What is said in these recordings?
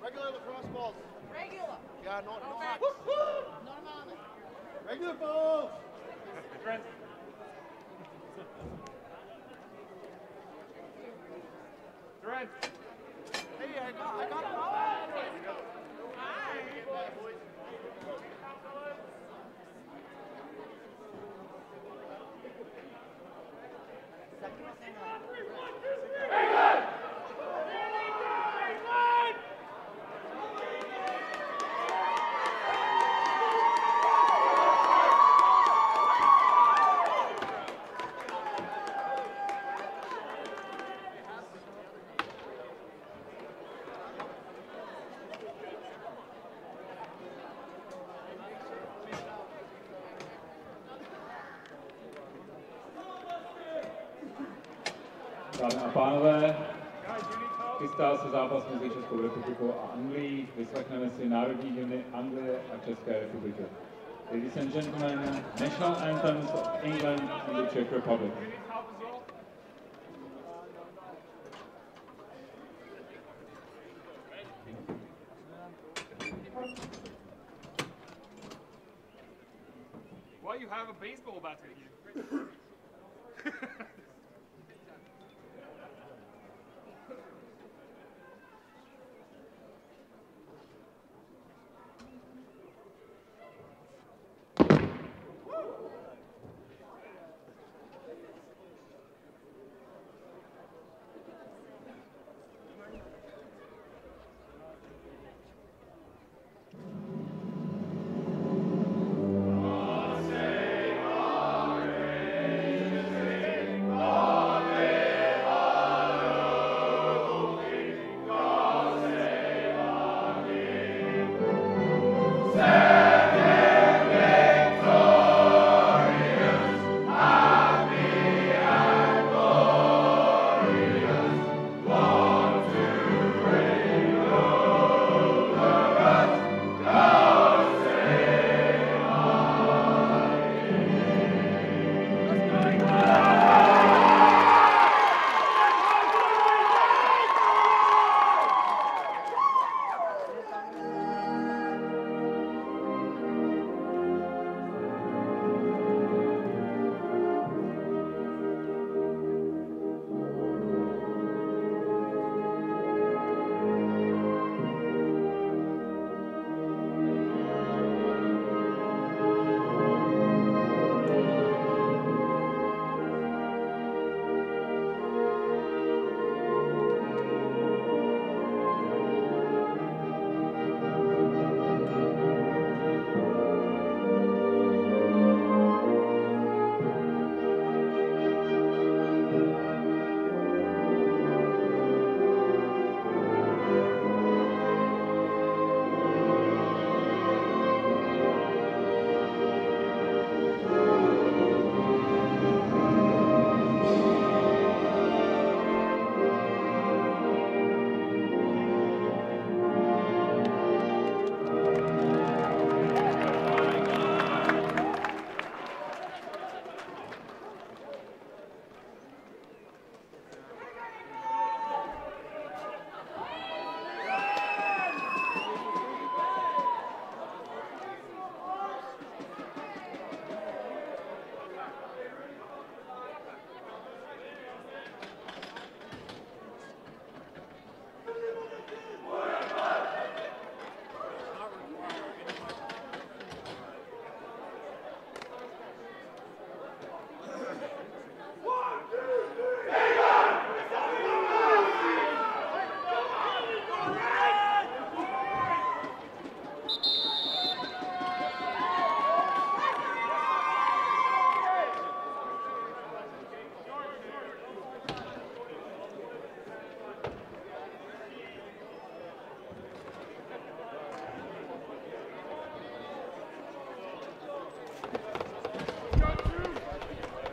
Regular lacrosse balls. Regular. Yeah, not Okay. much. Normale. Regular balls. Trent. Hey, I got it all. Dámy a pánové, chystá se zápas mezi Českou republikou a Anglií. Vyslechneme si národní hymny Anglie a České republiky. Ladies and gentlemen, national anthems of England and the Czech Republic. Why you have a baseball bat with you?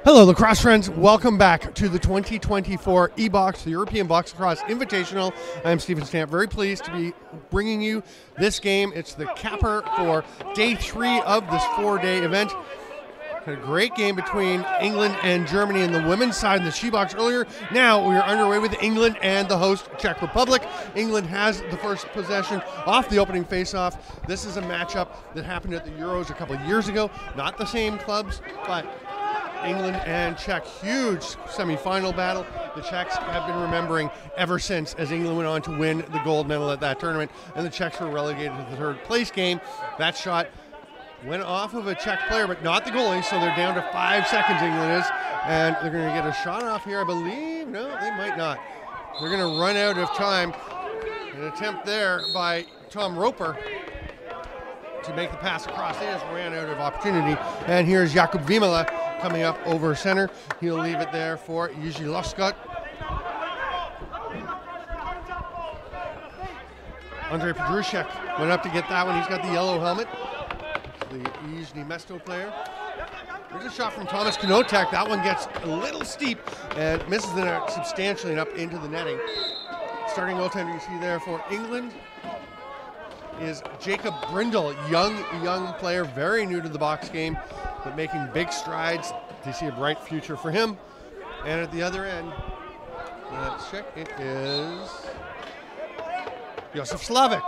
Hello, lacrosse friends. Welcome back to the 2024 EBOX, the European Box Lacrosse Invitational. I'm Stephen Stamp. Very pleased to be bringing you this game. It's the capper for day 3 of this 4-day event. Had a great game between England and Germany in the women's side in the EBOX earlier. Now we are underway with England and the host Czech Republic. England has the first possession off the opening faceoff. This is a matchup that happened at the Euros a couple of years ago. Not the same clubs, but England and Czech, huge semifinal battle. The Czechs have been remembering ever since, as England went on to win the gold medal at that tournament, and the Czechs were relegated to the third place game. That shot went off of a Czech player, but not the goalie, so they're down to 5 seconds, England is, and they're going to get a shot off here, I believe. No, they might not. They're going to run out of time. An attempt there by Tom Roper to make the pass across. They just ran out of opportunity, and here's Jakub Vimala coming up over center. He'll leave it there for Jiří Loskot. Andrej Pedrušek went up to get that one. He's got the yellow helmet. The Jiří Mesto player. There's a shot from Thomas Knotek. That one gets a little steep and misses the net substantially and up into the netting. Starting goaltender you see there for England is Jacob Brindle, young player, very new to the box game, but making big strides. Do you see a bright future for him? And at the other end, let's check, it is Josef Slavik.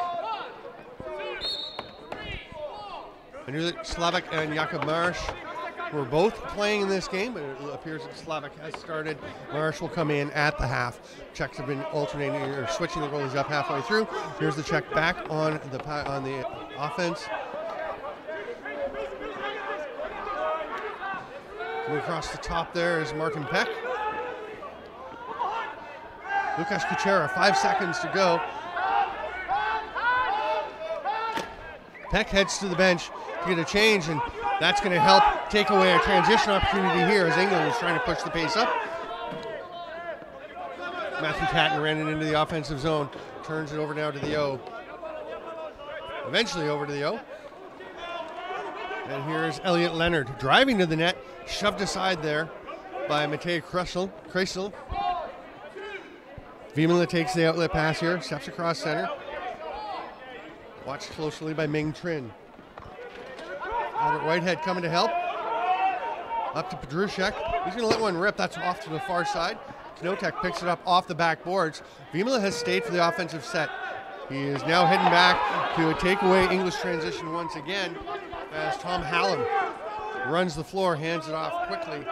I knew that Slavik and Jakub Marš were both playing in this game, but it appears that Slavik has started. Marš will come in at the half. Czechs have been alternating or switching the goalies up halfway through. Here's the Czech back on the offense. Coming across the top there is Martin Peck. Lukáš Kučera, 5 seconds to go. Peck heads to the bench to get a change, and that's going to help take away a transition opportunity here as England is trying to push the pace up. Matthew Patton ran it into the offensive zone, turns it over now to the O. Eventually over to the O. And here's Elliot Leonard driving to the net, shoved aside there by Matej Kreisel. Vimala takes the outlet pass here, steps across center. Watched closely by Ming Trin. Albert Whitehead coming to help. Up to Pedrušek. He's going to let one rip. That's off to the far side. Knotek picks it up off the backboards. Vimala has stayed for the offensive set. He is now heading back to take away English transition once again as Tom Hallam runs the floor, hands it off quickly.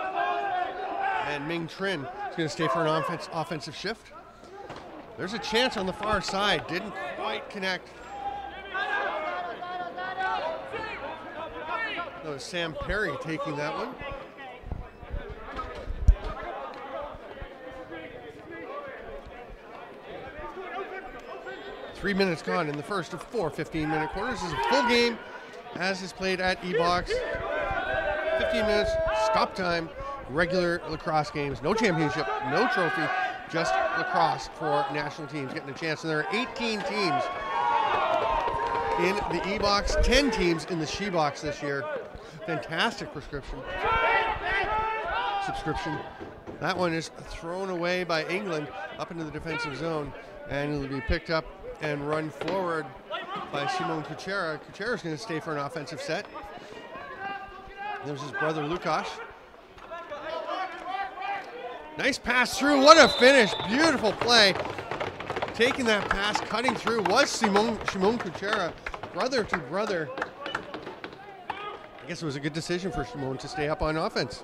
And Ming Trin is going to stay for an offensive shift. There's a chance on the far side. Didn't quite connect. That was Sam Perry taking that one. Three minutes gone in the first of 4 15-minute quarters. This is a full game, as is played at EBOX. 15 minutes, stop time, regular lacrosse games. No championship, no trophy, just lacrosse for national teams getting a chance. And there are 18 teams in the EBOX, 10 teams in the SheBox this year. Fantastic subscription. That one is thrown away by England up into the defensive zone, and it'll be picked up and run forward by Szymon Kučera. Kučera's going to stay for an offensive set. There's his brother Lukáš. Nice pass through. What a finish. Beautiful play. Taking that pass, cutting through was Szymon Kučera, brother to brother. I guess it was a good decision for Szymon to stay up on offense.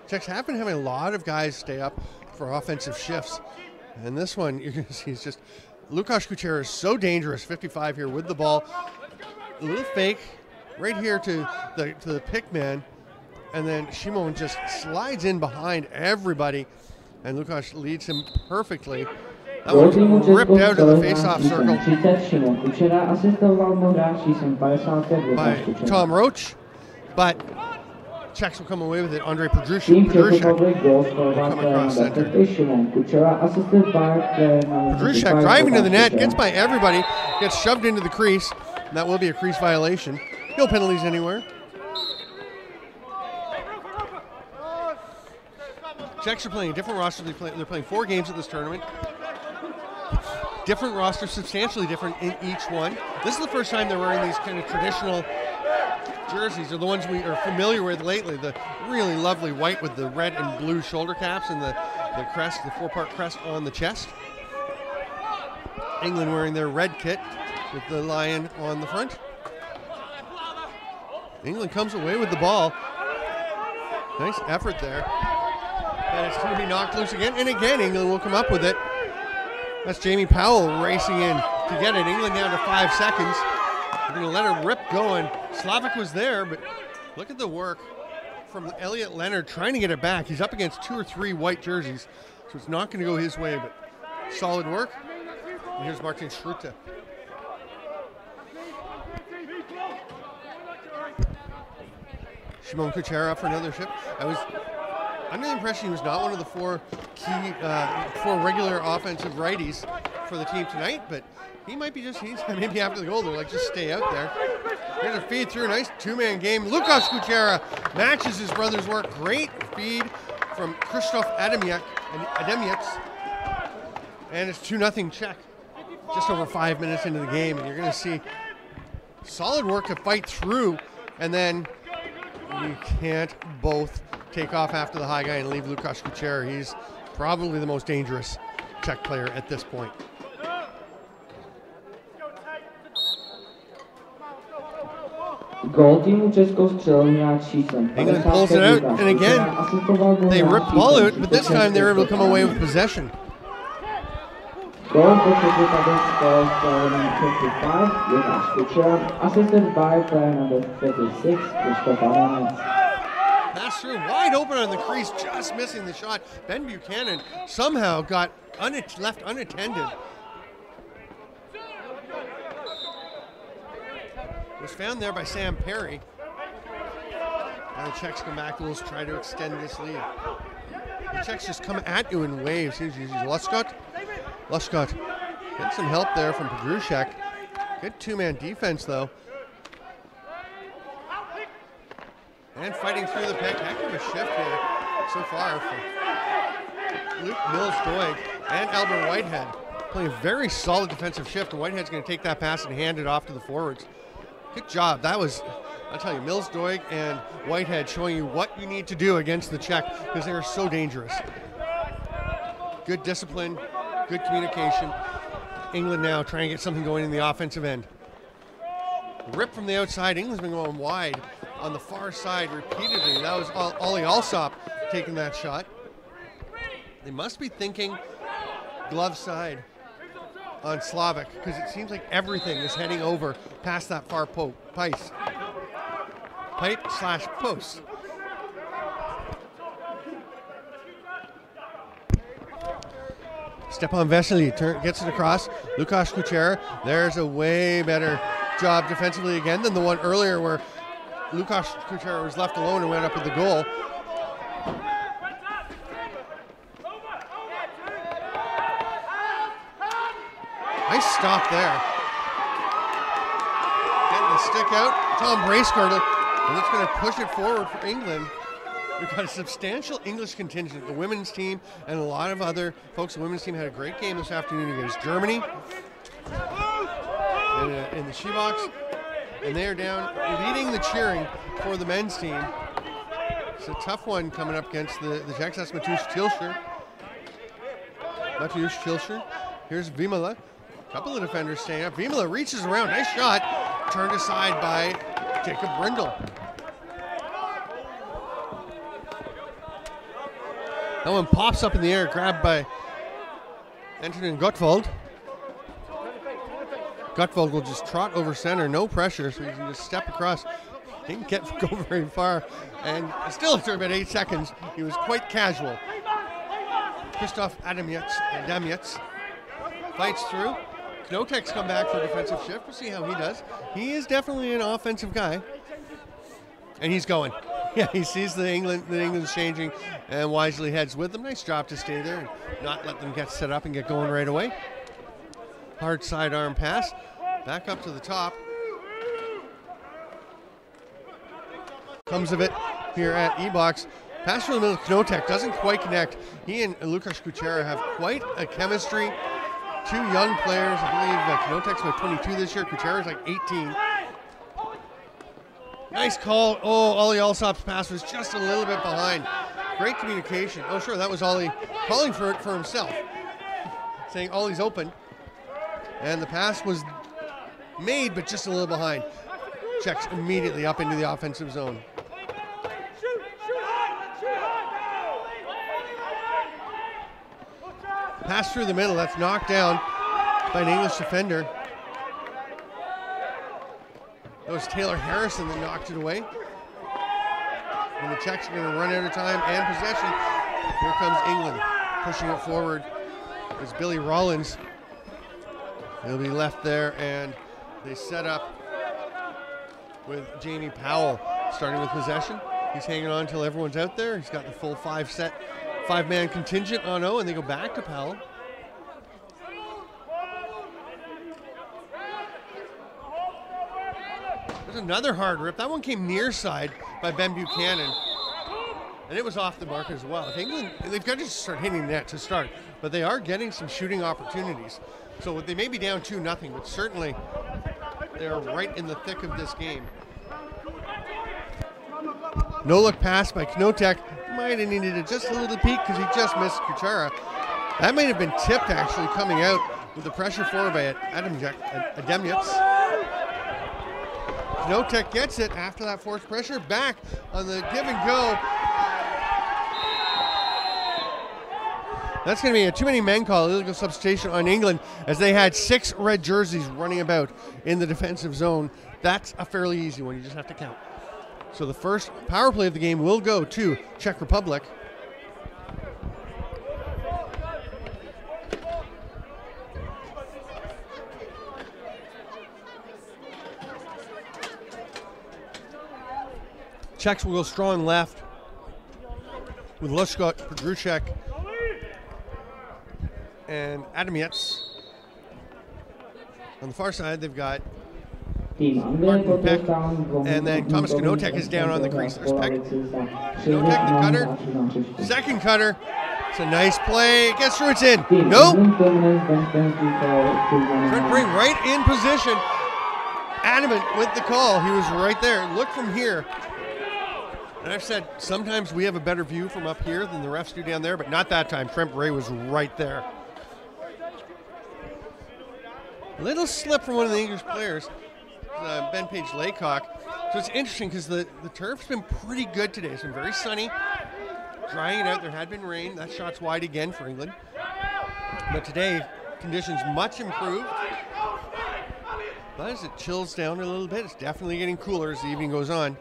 Czechs have been having a lot of guys stay up for offensive shifts. And this one, you're going to see, is just Lukáš Kučera is so dangerous. 55 here with the ball. A little fake right here to the pick man. And then Szymon just slides in behind everybody. And Lukáš leads him perfectly. That one's ripped out of the face-off circle by Tom Roach. But Czechs will come away with it. Andrej Pedrušek will come across center. Pedrušek driving to the net, gets by everybody, gets shoved into the crease. And that will be a crease violation. No penalties anywhere. Czechs are playing a different roster. They're playing 4 games at this tournament. Different rosters, substantially different in each one. This is the first time they're wearing these kind of traditional jerseys are the ones we are familiar with lately. The really lovely white with the red and blue shoulder caps and the crest, the 4-part crest on the chest. England wearing their red kit with the lion on the front. England comes away with the ball. Nice effort there. And it's going to be knocked loose again. And again, England will come up with it. That's Jamie Powell racing in to get it. England down to 5 seconds. They're going to let her rip going. Slavic was there, but look at the work from Elliot Leonard trying to get it back. He's up against 2 or 3 white jerseys, so it's not going to go his way, but solid work. And here's Martin Schrute. Shimon Kuchera for another ship. I was under the impression he was not one of the 4 key, 4 regular offensive righties for the team tonight, but he might be just, he's maybe after the goal, they're like, just stay out there. Here's a feed through, nice 2-man game. Lukas Kuchera matches his brother's work. Great feed from Krzysztof Adamiec. And it's 2-0 Czech. Just over 5 minutes into the game, and you're going to see solid work to fight through, and then you can't both take off after the high guy and leave Lukas Kuchera. He's probably the most dangerous Czech player at this point. England pulls it out, and again, they rip the ball out, but this time they're able to come away with possession. Goal for number 55, Lukas Kuchera, assisted by player number 56, Krzysztof Adamiec. Pass through, wide open on the crease, just missing the shot. Ben Buchanan somehow got left unattended. Was found there by Sam Perry. Now the Czechs come back and will try to extend this lead. The Czechs just come at you in waves. Here's Luskot. Luskot getting some help there from Pogruszek. Good 2-man defense though. And fighting through the pick. Heck of a shift here so far for Luke Mills-Doig and Albert Whitehead. Playing a very solid defensive shift, and Whitehead's going to take that pass and hand it off to the forwards. Good job. That was, I'll tell you, Mills-Doig and Whitehead showing you what you need to do against the Czech because they are so dangerous. Good discipline, good communication. England now trying to get something going in the offensive end. Rip from the outside. England's been going wide on the far side repeatedly. That was Ollie Alsop taking that shot. They must be thinking glove side on Slavic because it seems like everything is heading over past that far pipe/post. Stepan Vesely gets it across. Lukas Kuchera. There's a way better job defensively again than the one earlier where Lukas Kuchera was left alone and went up with the goal. Nice stop there. Getting the stick out. Tom Bracegirdle. And it's going to push it forward for England. We've got a substantial English contingent. The women's team and a lot of other folks. The women's team had a great game this afternoon against Germany in the EBOX. And they are down leading the cheering for the men's team. It's a tough one coming up against the Czechs. That's Mateusz Tilscher. Here's Vimala. A couple of defenders staying up. Vimala reaches around. Nice shot. Turned aside by Jacob Brindle. That one pops up in the air, grabbed by Antonin Gottwald. Gottwald will just trot over center, no pressure, so he can just step across. Didn't go very far, and still after about 8 seconds, he was quite casual. Krzysztof Adamiec fights through. Knotek's come back for a defensive shift. We'll see how he does. He is definitely an offensive guy, and he's going. Yeah, he sees that England's changing and wisely heads with them. Nice job to stay there and not let them get set up and get going right away. Hard sidearm pass. Back up to the top. Comes of it here at EBOX. Pass from the middle, Knotek doesn't quite connect. He and Lukas Kuchera have quite a chemistry. 2 young players. I believe Knotek's about 22 this year. Kuchera's like 18. Nice call. Oh, Ollie Alsop's pass was just a little bit behind. Great communication. Oh, sure, that was Ollie calling for it for himself, saying Ollie's open. And the pass was made, but just a little behind. Czechs immediately up into the offensive zone. Pass through the middle, that's knocked down by an English defender. That was Taylor Harrison that knocked it away. And the Czechs are going to run out of time and possession. Here comes England, pushing it forward. It's Billy Rollins. He'll be left there, and they set up with Jamie Powell starting with possession. He's hanging on until everyone's out there. He's got the full five-man contingent on O, and they go back to Powell. There's another hard rip. That one came near side by Ben Buchanan, and it was off the mark as well. If England, they've got to just start hitting net to start, but they are getting some shooting opportunities. So they may be down 2-0, but certainly they're right in the thick of this game. No look pass by Knotek. Might have needed just a little peek because he just missed Kuchera. That might have been tipped actually coming out with the pressure forward by Ademyats. Knotek gets it after that forced pressure. Back on the give and go. That's going to be a too many men call, illegal substitution on England, as they had 6 red jerseys running about in the defensive zone. That's a fairly easy one. You just have to count. So the first power play of the game will go to Czech Republic. Czechs will go strong left with Lushkot, Podruchek, and Ademyats. On the far side, they've got Martin Peck, and then Thomas Knotek is down on the crease. There's Peck. Knotek, the cutter. Second cutter. It's a nice play. Gets through, it's in. Nope. Trent Bray right in position. Adamant with the call. He was right there. Look from here. And I've said sometimes we have a better view from up here than the refs do down there, but not that time. Trent Bray was right there. A little slip from one of the English players, Ben Page Laycock. So it's interesting because the turf's been pretty good today. It's been very sunny, drying it out. There had been rain. That shot's wide again for England. But today, conditions much improved. But as it chills down a little bit, it's definitely getting cooler as the evening goes on.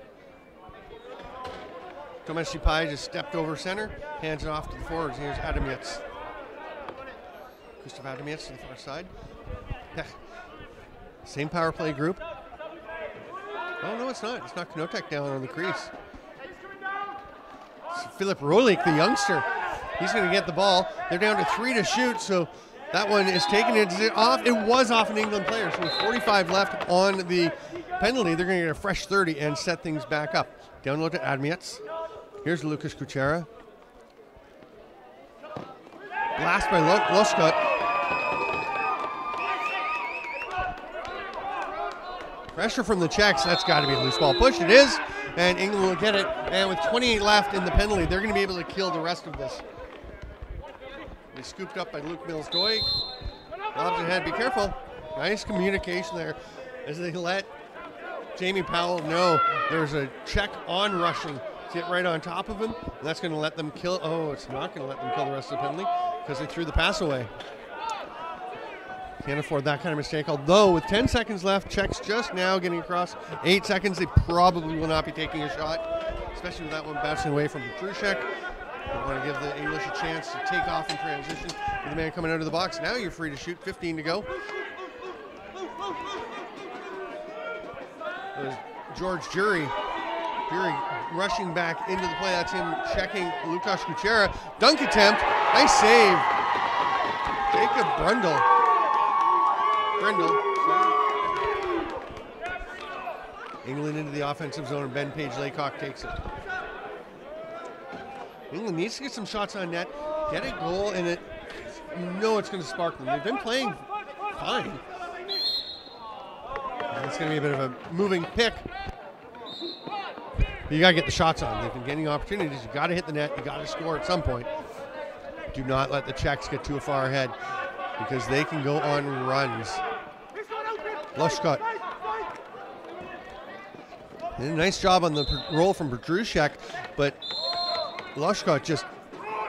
Tomas Sipai just stepped over center, hands it off to the forwards. Here's Ademyats. Gustav Ademyats to the far side. Same power play group. Oh, no, it's not. It's not Knotek down on the crease. It's Philip Rolik, the youngster. He's going to get the ball. They're down to 3 to shoot, so that one is taken off. It was off an England player, so with 45 left on the penalty, they're going to get a fresh 30 and set things back up. Down low to Ademyats. Here's Lucas Kuchera. Blast by Lushkot. Pressure from the Czechs. That's got to be a loose ball push. It is, and England will get it. And with 28 left in the penalty, they're going to be able to kill the rest of this. They scooped up by Luke Mills-Doig. Lobs ahead. Be careful. Nice communication there as they let Jamie Powell know there's a Czech on rushing. Get right on top of him, and that's going to let them kill. Oh, it's not going to let them kill the rest of the penalty because they threw the pass away. Can't afford that kind of mistake. Although with 10 seconds left, Czechs just now getting across 8 seconds. They probably will not be taking a shot, especially with that one bouncing away from Petrushek. They want to give the English a chance to take off in transition with the man coming out of the box. Now you're free to shoot. 15 to go. There's George Jury rushing back into the play. That's him checking Lukasz Kuchera. Dunk attempt. Nice save. Jacob Brindle. England into the offensive zone, and Ben Page Laycock takes it. England needs to get some shots on net, get a goal, and you know it's going to spark them. They've been playing fine. And it's going to be a bit of a moving pick. You got to get the shots on. They've been getting opportunities. You got to hit the net. You got to score at some point. Do not let the Czechs get too far ahead because they can go on runs. Lushkot. Did a nice job on the roll from Petrushek, but Lushkot just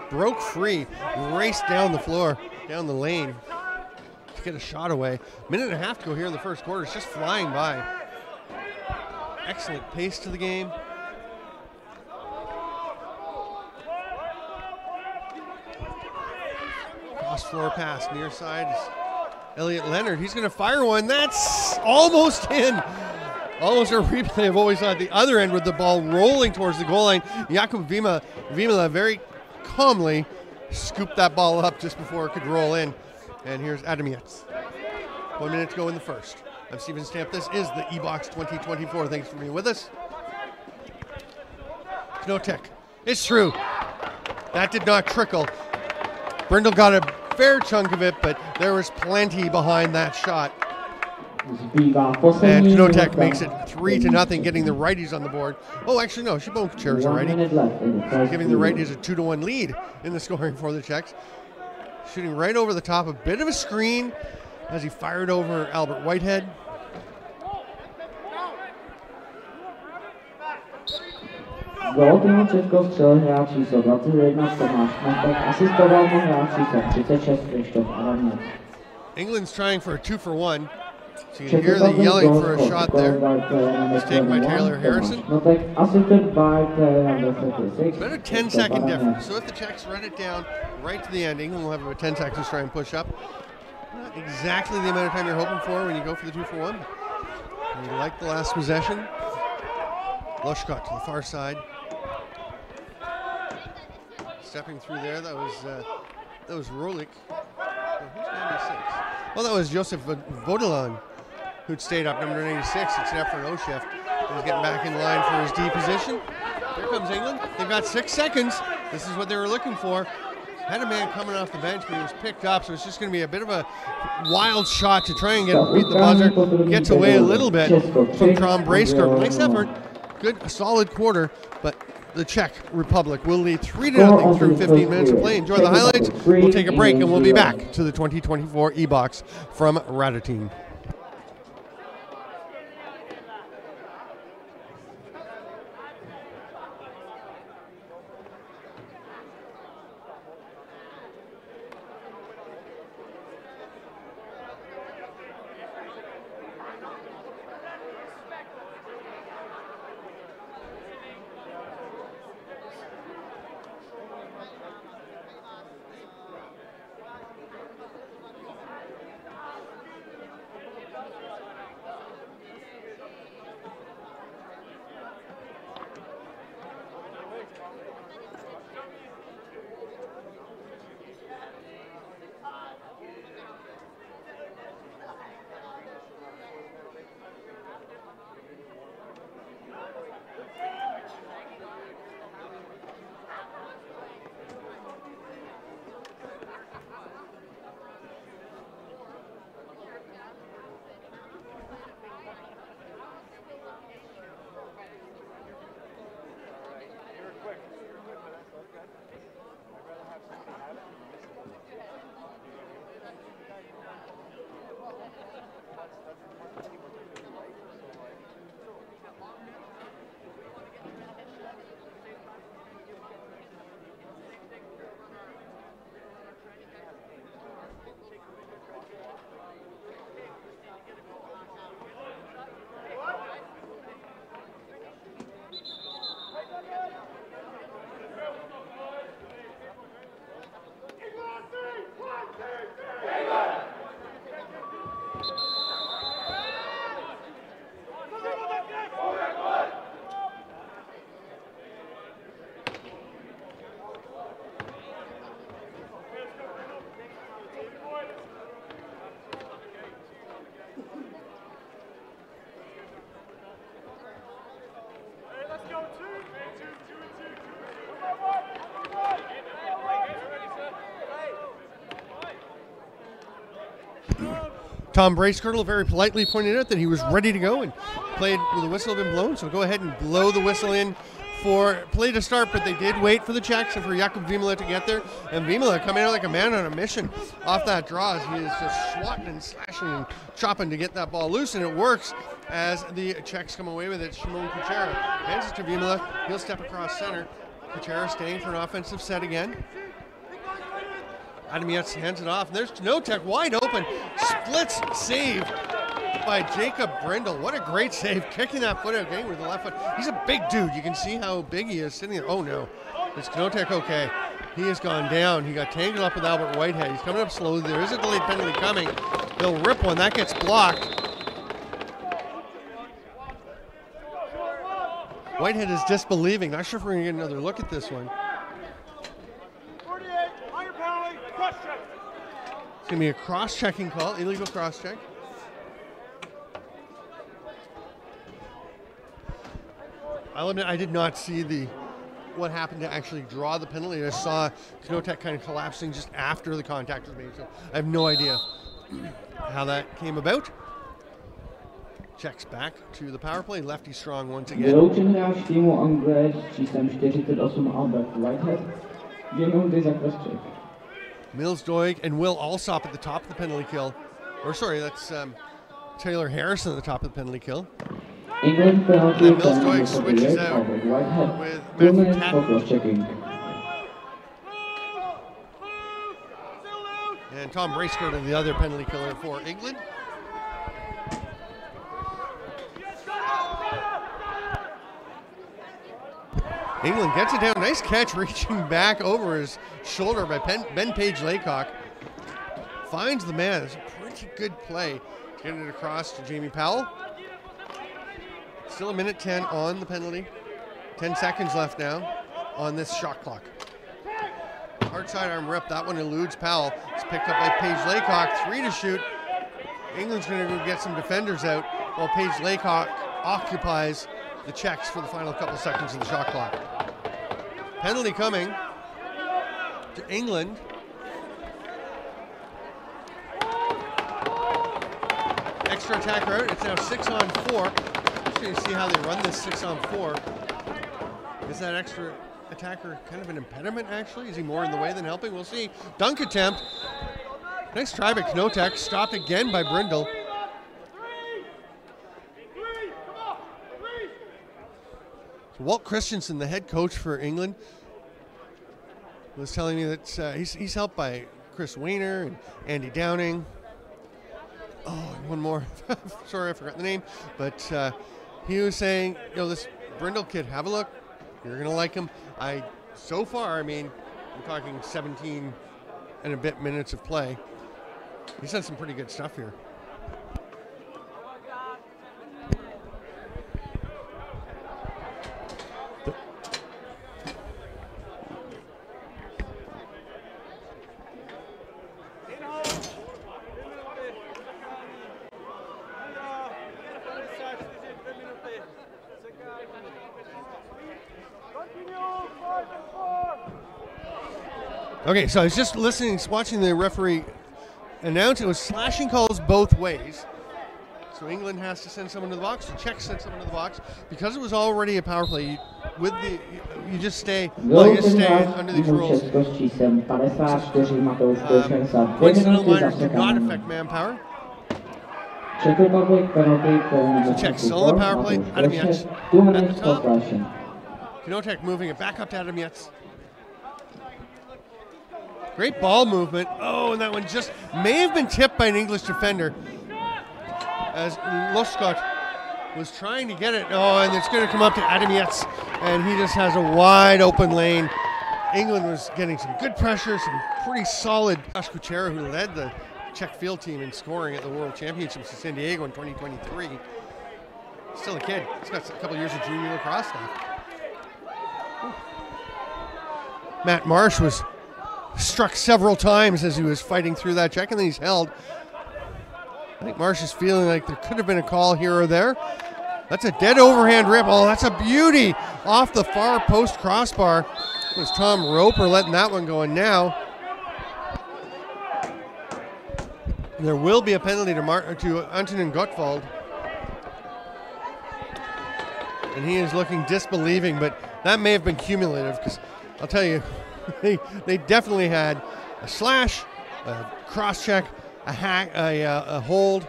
broke free, raced down the floor, down the lane to get a shot away. Minute and a half to go here in the first quarter. It's just flying by. Excellent pace to the game. Cross floor pass, near side is Elliot Leonard. He's going to fire one. That's almost in. Almost a replay of what we saw at the other end with the ball rolling towards the goal line. Jakub Vimala very calmly scooped that ball up just before it could roll in. And here's Adamiec. 1 minute to go in the first. I'm Steven Stamp. This is the EBOX 2024. Thanks for being with us. Knotek. It's true. That did not trickle. Brindle got a fair chunk of it, but there was plenty behind that shot. And Knotek makes it 3-0, getting the righties on the board. Oh, actually, no, Shibonka shares a righty. Giving the righties a 2-1 lead in the scoring for the Czechs. Shooting right over the top, a bit of a screen as he fired over Albert Whitehead. Gól týmu Česko střelil hráč číslo 21 Tomáš Knotek, asistoval mu hráč číslo 36 Krištof Adamiec. England's trying for a 2-for-1. So you can hear the yelling for a shot there. It's taken by Taylor Harrison. Assisted by number 36. About a 10-second difference. So if the Czechs run it down right to the end, England will have about 10 seconds to try and push up. Not exactly the amount of time you're hoping for when you go for the 2-for-1. You like the last possession. Lushkot to the far side. Stepping through there, that was Rolik. Oh, who's 96? Well, that was Josef Vodelan, who'd stayed up number 96. It's an effort Oshef. He's getting back in line for his D position. Here comes England. They've got 6 seconds. This is what they were looking for. Had a man coming off the bench, but he was picked up, so it's just going to be a bit of a wild shot to try and beat the buzzer. Gets away a little bit from Tom Bracekirk. Nice effort. Good, a solid quarter, but the Czech Republic will lead 3-0 through 15 minutes of play. Enjoy the highlights. We'll take a break, and we'll be back to the 2024 EBOX from Radotín. Tom Bracegirdle very politely pointed out that he was ready to go and played with the whistle had been blown. So go ahead and blow the whistle in for play to start, but they did wait for the Czechs and for Jakub Vimela to get there. And Vimela coming out like a man on a mission off that draw as he is just swatting and slashing and chopping to get that ball loose, and it works as the Czechs come away with it. Szymon Kuchera hands it to Vimela. He'll step across center. Kuchera staying for an offensive set again. Adamiec hands it off. There's Knotek wide open. Splits save by Jacob Brindle. What a great save. Kicking that foot out, getting with the left foot. He's a big dude. You can see how big he is sitting there. Oh no. Is Knotek okay? He has gone down. He got tangled up with Albert Whitehead. He's coming up slowly. There is a delayed penalty coming. He'll rip one. That gets blocked. Whitehead is disbelieving. Not sure if we're going to get another look at this one. It's going to be a cross-checking call, illegal cross-check. I'll admit I did not see what happened to actually draw the penalty. I saw Knotek kind of collapsing just after the contact was made, so I have no idea how that came about. Checks back to the power play. Lefty strong once again. Vyloučen hráč týmu Anglie s číslem 48 Albert Whitehead. 2 minuty za cross-check. Mills Doig and Will Alsop at the top of the penalty kill. Or sorry, that's Taylor Harrison at the top of the penalty kill. England penalty. And Mills Doig switches out with Matthew Tatton. And Tom Bracegirdle, the other penalty killer for England. England gets it down. Nice catch reaching back over his shoulder by Ben Page-Laycock. Finds the man. It's a pretty good play. Getting it across to Jamie Powell. Still a minute 10 on the penalty. 10 seconds left now on this shot clock. Hard side arm rip. That one eludes Powell. It's picked up by Page-Laycock. 3 to shoot. England's going to go get some defenders out while Page-Laycock occupies the Czechs for the final couple seconds of the shot clock. Penalty coming to England. Extra attacker out. It's now 6-on-4. Just going to see how they run this 6-on-4. Is that extra attacker kind of an impediment, actually? Is he more in the way than helping? We'll see. Dunk attempt. Nice try by Knotek. Stopped again by Brindle. Walt Christensen, the head coach for England, was telling me that he's helped by Chris Weiner and Andy Downing. Oh, and one more. Sorry, I forgot the name. But he was saying, this Brindle kid, have a look. You're going to like him. So far, I'm talking 17 and a bit minutes of play. He's done some pretty good stuff here. Okay, so I was just watching the referee announce. It was slashing calls both ways. So England has to send someone to the box. The Czechs send someone to the box. Because it was already a power play, you just stay under these rules. Points to the line did not affect manpower. So Czechs still on the power play. Adamiec at the top. Knotek moving it back up to Adamiec. Great ball movement. Oh, and that one just may have been tipped by an English defender as Loskot was trying to get it. Oh, and it's going to come up to Adamiec, and he just has a wide open lane. England was getting some good pressure, some pretty solid. Josh Kuchera, who led the Czech field team in scoring at the World Championships in San Diego in 2023. Still a kid. He's got a couple years of junior lacrosse now. Matt Marsh was struck several times as he was fighting through that check, and then he's held. I think Marsh is feeling like there could have been a call here or there. That's a dead overhand rip. Oh, that's a beauty off the far post crossbar. It was Tom Roper letting that one go in now. There will be a penalty to Antonin Gottwald. And he is looking disbelieving, but that may have been cumulative, because I'll tell you, they definitely had a slash, a cross check, a hack, a hold,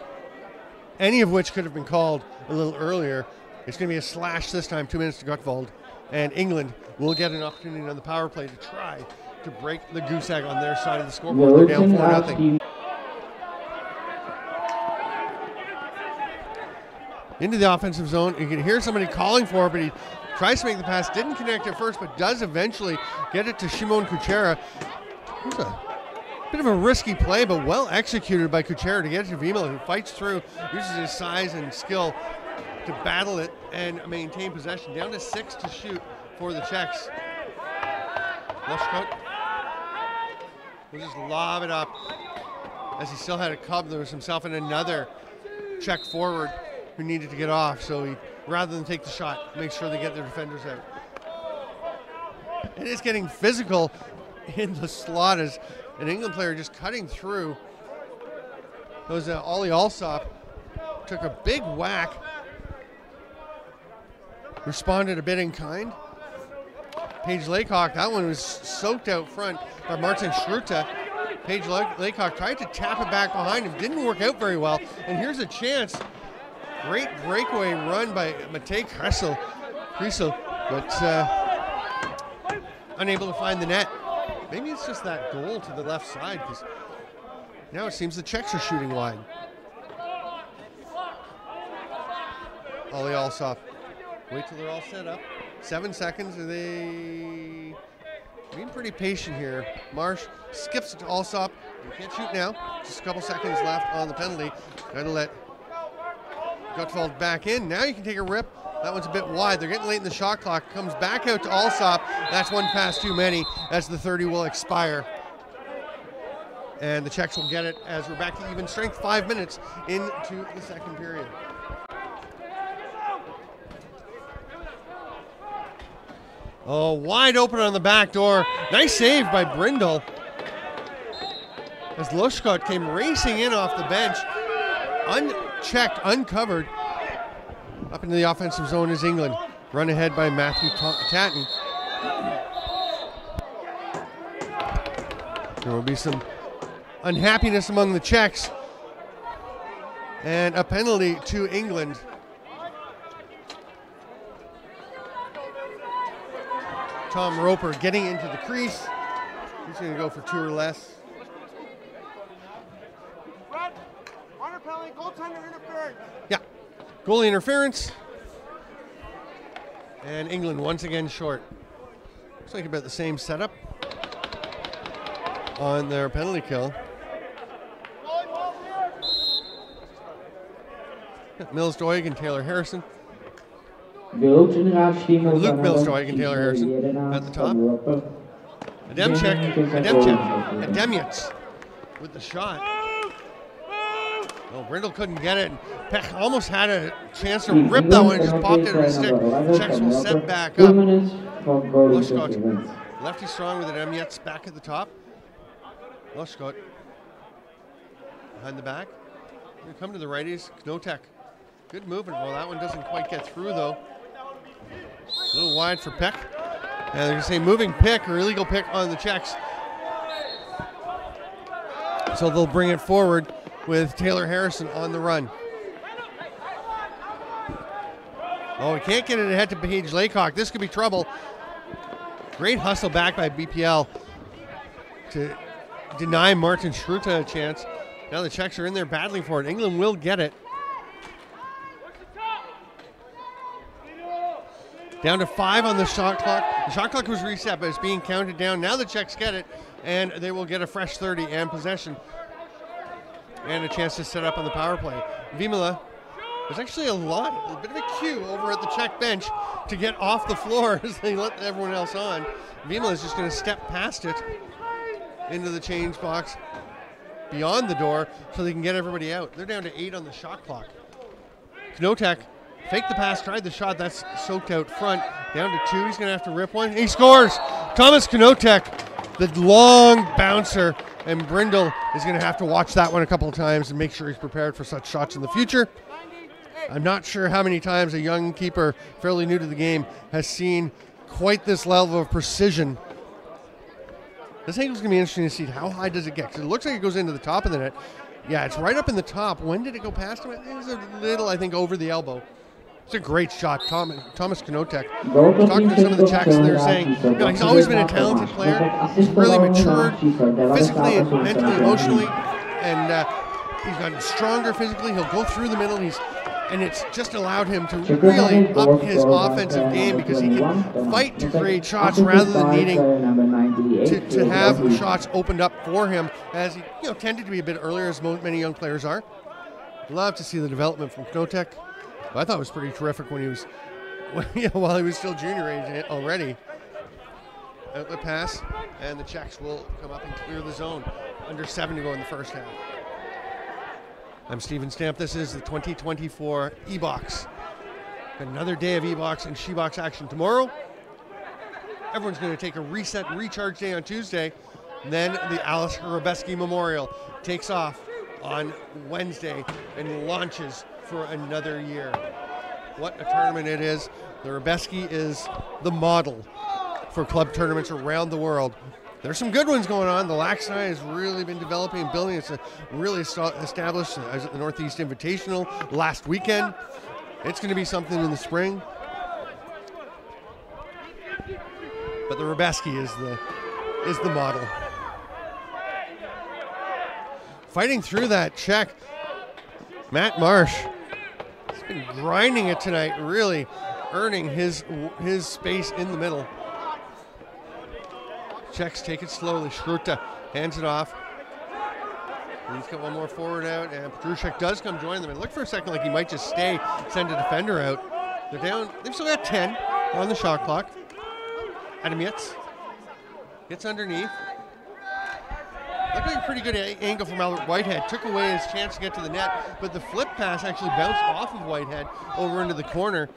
any of which could have been called a little earlier. It's going to be a slash this time, 2 minutes to Gottwald, and England will get an opportunity on the power play to try to break the goose egg on their side of the scoreboard. They're down 4-0. Into the offensive zone. You can hear somebody calling for it, but he tries to make the pass. Didn't connect at first, but does eventually get it to Szymon Kuchera. It was a bit of a risky play, but well executed by Kuchera to get it to Vimala, who fights through, uses his size and skill to battle it and maintain possession. Down to 6 to shoot for the Czechs. Lushkot will just lob it up as he still had a cub. There was himself and another Czech forward who needed to get off, so he, rather than take the shot, make sure they get their defenders out. It is getting physical in the slot as an England player just cutting through. Those Ollie Alsop took a big whack, responded a bit in kind. Paige Laycock, that one was soaked out front by Martin Schrute. Paige Laycock tried to tap it back behind him, didn't work out very well, and here's a chance. Great breakaway run by Matej Krysl, but unable to find the net. Maybe it's just that goal to the left side, because now it seems the Czechs are shooting wide. Ollie Alsop. Wait till they're all set up. 7 seconds. Are they being pretty patient here? Marsh skips it to Alsop. You can't shoot now. Just a couple seconds left on the penalty. Got to let Gottwald back in. Now you can take a rip. That one's a bit wide. They're getting late in the shot clock. Comes back out to Alsop. That's one pass too many as the 30 will expire. And the Czechs will get it as we're back to even strength 5 minutes into the second period. Oh, wide open on the back door. Nice save by Brindle. As Lushkot came racing in off the bench. Unchecked, uncovered. Up into the offensive zone is England. Run ahead by Matthew Tatton. There will be some unhappiness among the Czechs. And a penalty to England. Tom Roper getting into the crease. He's going to go for 2 or less. Yeah, goalie interference. And England once again short. Looks like about the same setup on their penalty kill. Mills Doig and Taylor Harrison. Luke Mills Doig and Taylor Harrison at the top. Ademyats with the shot. Oh, Brindle couldn't get it. Peck almost had a chance to rip that one and just popped it in his stick. The Czechs will set back up. Lushkot, lefty strong with Ademyats back at the top. Lushkot behind the back. Gonna come to the righties. Knotek. Good movement. Well, that one doesn't quite get through though. A little wide for Peck. And they're going to say moving pick or illegal pick on the Czechs. So they'll bring it forward with Taylor Harrison on the run. Oh, he can't get it ahead to Paige Laycock. This could be trouble. Great hustle back by BPL to deny Martin Schrute a chance. Now the Czechs are in there battling for it. England will get it. Down to 5 on the shot clock. The shot clock was reset, but it's being counted down. Now the Czechs get it, and they will get a fresh 30 and possession. And a chance to set up on the power play. Vimala, there's actually a bit of a queue over at the Czech bench to get off the floor as they let everyone else on. Vimala is just going to step past it into the change box beyond the door so they can get everybody out. They're down to 8 on the shot clock. Knotek faked the pass, tried the shot. That's soaked out front. Down to 2. He's going to have to rip one. He scores! Thomas Knotek, the long bouncer, and Brindle is going to have to watch that one a couple of times and make sure he's prepared for such shots in the future. I'm not sure how many times a young keeper, fairly new to the game, has seen quite this level of precision. This angle's going to be interesting to see how high does it get, because it looks like it goes into the top of the net. Yeah, it's right up in the top. When did it go past him? It was a little, I think, over the elbow. It's a great shot. Thomas Knotek. Talking to some of the Czechs, they're saying, you know, he's always been a talented player. He's really matured physically and mentally, emotionally, and he's gotten stronger physically. He'll go through the middle. And it's just allowed him to really up his offensive game because he can fight to create shots rather than needing to have shots opened up for him, as he tended to be a bit earlier, as many young players are. Love to see the development from Knotek. I thought it was pretty terrific when he was, while he was still junior age already. Outlet pass, and the Czechs will come up and clear the zone. Under 7 to go in the first half. I'm Steven Stamp. This is the 2024 EBOX. Another day of EBOX and SheBox action tomorrow. Everyone's going to take a reset and recharge day on Tuesday. And then the Alice Hrabeski Memorial takes off on Wednesday and launches for another year. What a tournament it is. The Hrabeski is the model for club tournaments around the world. There's some good ones going on. The Laxnai has really been developing and building. It's really established. I was at the Northeast Invitational last weekend. It's going to be something in the spring. But the Hrabeski is the model. Fighting through that Czech, Matt Marsh. He's been grinding it tonight, really earning his space in the middle. Czechs take it slowly. Schruta hands it off. He's got one more forward out, and Petrushek does come join them. It looked for a second like he might just stay, send a defender out. They're down. They've still got 10 on the shot clock. Adamietz gets underneath. Looked like a pretty good angle from Albert Whitehead. Took away his chance to get to the net, but the flip pass actually bounced off of Whitehead over into the corner.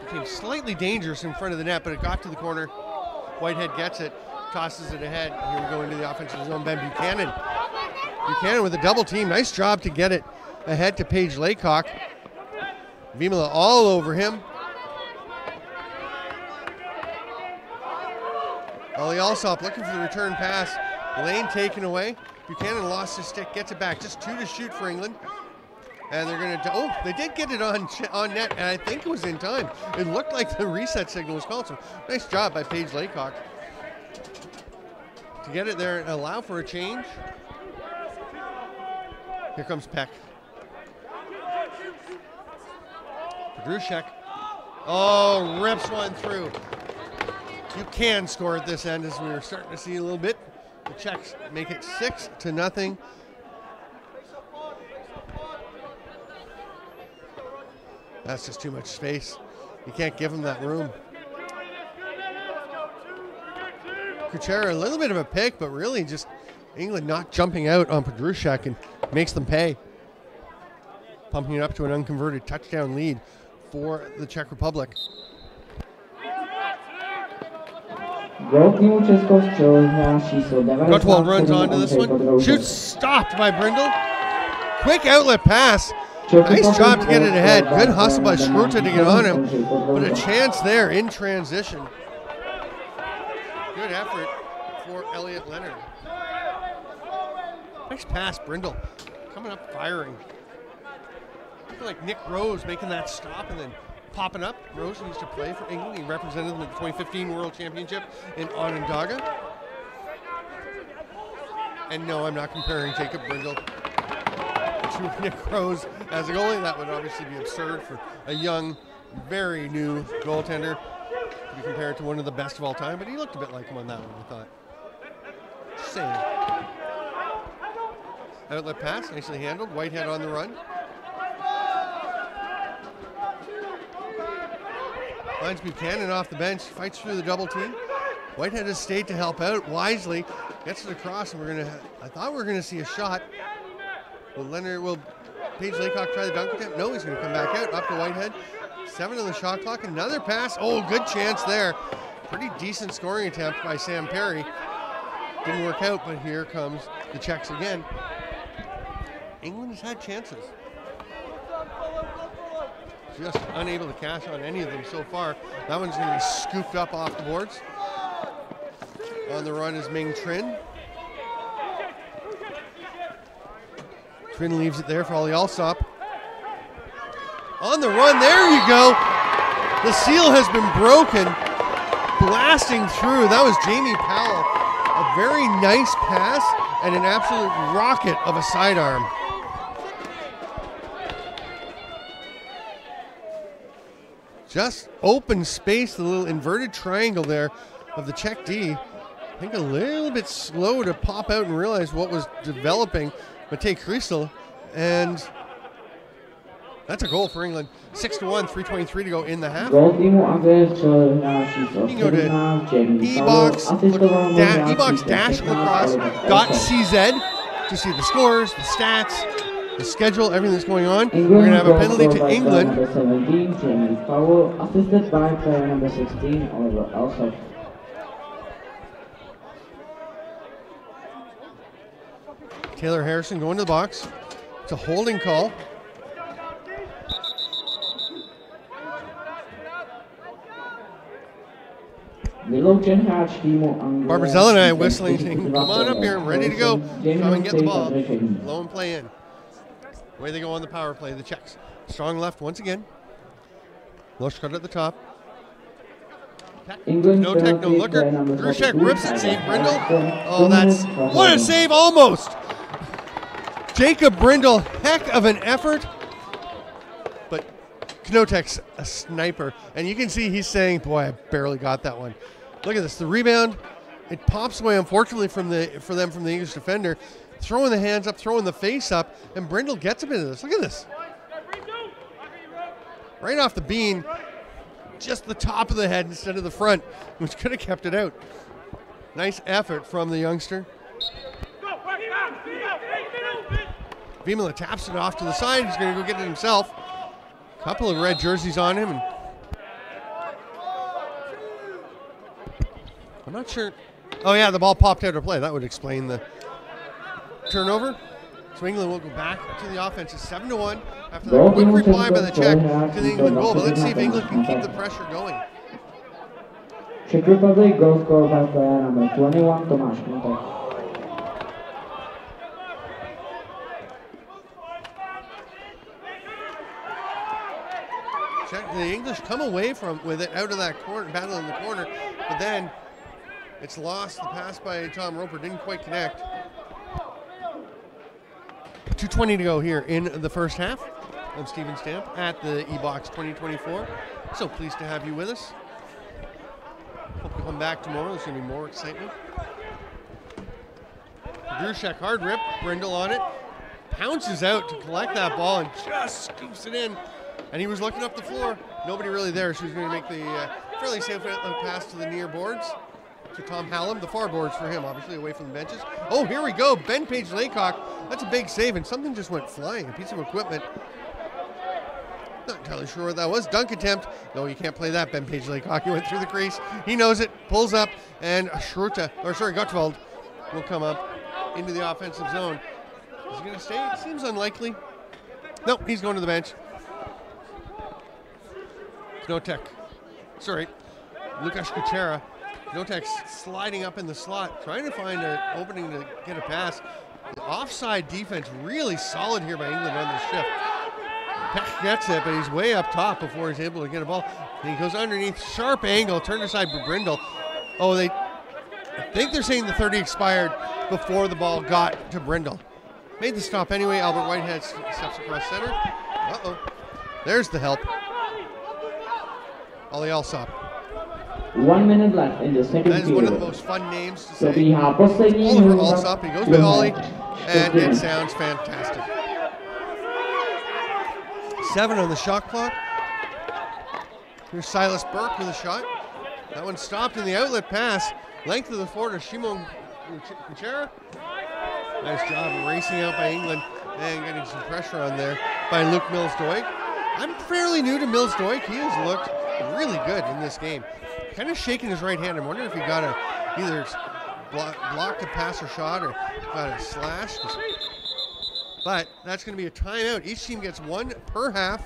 Became slightly dangerous in front of the net, but it got to the corner. Whitehead gets it, tosses it ahead. Here we go into the offensive zone. Ben Buchanan. Buchanan with a double team. Nice job to get it ahead to Paige Laycock. Vimala all over him. Ollie Alsop looking for the return pass. Lane taken away. Buchanan lost his stick, gets it back. Just 2 to shoot for England. And they're going to, they did get it on net, and I think it was in time. It looked like the reset signal was called, so nice job by Paige Laycock to get it there and allow for a change. Here comes Peck. Petrushek. Oh, rips one through. You can score at this end, as we were starting to see a little bit. The Czechs make it 6-0. That's just too much space. You can't give him that room. Kuchera, a little bit of a pick, but really just England not jumping out on Petrushek and makes them pay. Pumping it up to an unconverted touchdown lead for the Czech Republic. Gotwald runs onto this one. Shoots stopped by Brindle. Quick outlet pass. Nice job to get it ahead. Good hustle by Schruta to get on him. But a chance there in transition. Good effort for Elliot Leonard. Nice pass, Brindle. Coming up firing. Looking like Nick Rose making that stop and then popping up. Rose used to play for England. He represented them at the 2015 World Championship in Onondaga. And no, I'm not comparing Jacob Brindle to Nick Rose as a goalie. That would obviously be absurd for a young, very new goaltender to be compared to one of the best of all time, but he looked a bit like him on that one, I thought. Same. Outlet pass, nicely handled. Whitehead on the run. Finds Buchanan off the bench, fights through the double team. Whitehead has stayed to help out wisely, gets it across, and I thought we were gonna see a shot. Will Paige Laycock try the dunk attempt? No, he's going to come back out, up to Whitehead. 7 on the shot clock, another pass. Oh, good chance there. Pretty decent scoring attempt by Sam Perry. Didn't work out, but here comes the Czechs again. England has had chances. Just unable to cash on any of them so far. That one's going to be scooped up off the boards. On the run is Ming Trin. Trin leaves it there for Ollie Alsop. On the run, there you go. The seal has been broken. Blasting through, that was Jamie Powell. A very nice pass and an absolute rocket of a sidearm. Just open space, the little inverted triangle there of the Czech D. I think a little bit slow to pop out and realize what was developing. Matej Krysl, and that's a goal for England. 6-1, 3:23 to go in the half. Gól týmu Anglie střelil hráč číslo You can go to 17, Jamie Powell. Asistoval mu hráč číslo 15, EBOX-lacrosse.cz to see the scores, the stats, the schedule, everything that's going on. We're going to have a penalty to England. Number 17, Jamie Powell, assisted by player number 16, Oliver Alsop. Taylor Harrison going to the box. It's a holding call. Vyloučen hráč týmu Anglie. Barbara Zeleny whistling, saying, come on up here, I'm ready to go. Come and get the ball. Low and play in. Away they go on the power play, the Czechs. Strong left once again. Loshkot at the top. England No tech, no looker. Drushek rips it, save Brindle. Oh, that's, what a save almost. Jacob Brindle, heck of an effort. But Knotek's a sniper. And you can see he's saying, boy, I barely got that one. Look at this, the rebound. It pops away, unfortunately, from the English defender. Throwing the hands up, throwing the face up, and Brindle gets a bit of this. Look at this. Right off the bean, just the top of the head instead of the front, which could have kept it out. Nice effort from the youngster. Vimala taps it off to the side. He's going to go get it himself. Couple of red jerseys on him. And I'm not sure. Oh, yeah, the ball popped out of play. That would explain the turnover. So England will go back to the offense. It's 7-1 after the quick reply by the Czech to the England goal. But let's see if England can keep the pressure going. Czech Republic goal scored by player number 21, Tomáš Knotek. The English come away with it out of that corner, battle in the corner, but then it's lost. The pass by Tom Roper didn't quite connect. 2:20 to go here in the first half. I'm Steven Stamp at the EBOX 2024. So pleased to have you with us. Hope you come back tomorrow. There's going to be more excitement. Drushek, hard rip, Brindle on it. Pounces out to collect that ball and just scoops it in. And he was looking up the floor. Nobody really there. So he's going to make the fairly safe pass to the near boards. To Tom Hallam, the far boards for him, obviously away from the benches. Oh, here we go. Ben Page Laycock. That's a big save, and something just went flying. A piece of equipment. Not entirely sure what that was. Dunk attempt. No, you can't play that, Ben Page Laycock. He went through the crease. He knows it. Pulls up, and Gottwald will come up into the offensive zone. Is he going to stay? It seems unlikely. Nope, he's going to the bench. Knotek. Sorry, Lukasz Kuchera. Knotek's sliding up in the slot, trying to find an opening to get a pass. The offside defense really solid here by England on this shift. Peck gets it, but he's way up top before he's able to get a ball. And he goes underneath, sharp angle, turned aside by Brindle. Oh, I think they're saying the 30 expired before the ball got to Brindle. Made the stop anyway. Albert Whitehead steps across center. Uh-oh. There's the help. Ollie Alsop. 1 minute left in the second period. That is one of the most fun names to say. Poslední Oliver minuta. Alsop. He goes by Ollie, and it sounds fantastic. 7 on the shot clock. Here's Silas Burke with a shot. That one stopped in the outlet pass. Length of the floor to Shimon Kuchera. Nice job racing out by England and getting some pressure on there by Luke Mills-Doig. I'm fairly new to Mills-Doig. He has looked really good in this game. Kind of shaking his right hand. I'm wondering if he got either blocked a pass or shot or got a slash. But that's going to be a timeout. Each team gets one per half.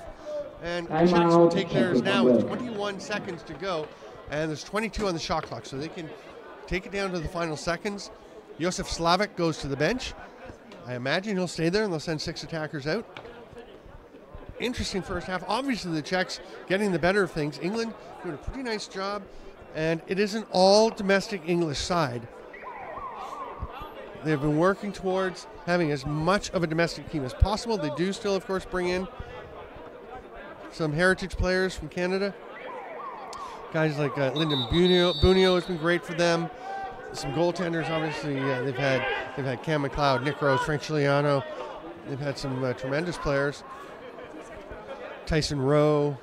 And the Czechs will take theirs now with 21 seconds to go. And there's 22 on the shot clock, so they can take it down to the final seconds. Josef Slavik goes to the bench. I imagine he'll stay there and they'll send 6 attackers out. Interesting first half. Obviously the Czechs getting the better of things. England doing a pretty nice job. And it is an all domestic English side. They've been working towards having as much of a domestic team as possible. They do still, of course, bring in some heritage players from Canada. Guys like Lyndon Bunio has been great for them. Some goaltenders, obviously, they've had Cam McLeod, Nick Rose, Frank Chiliano. They've had some tremendous players. Tyson Rowe.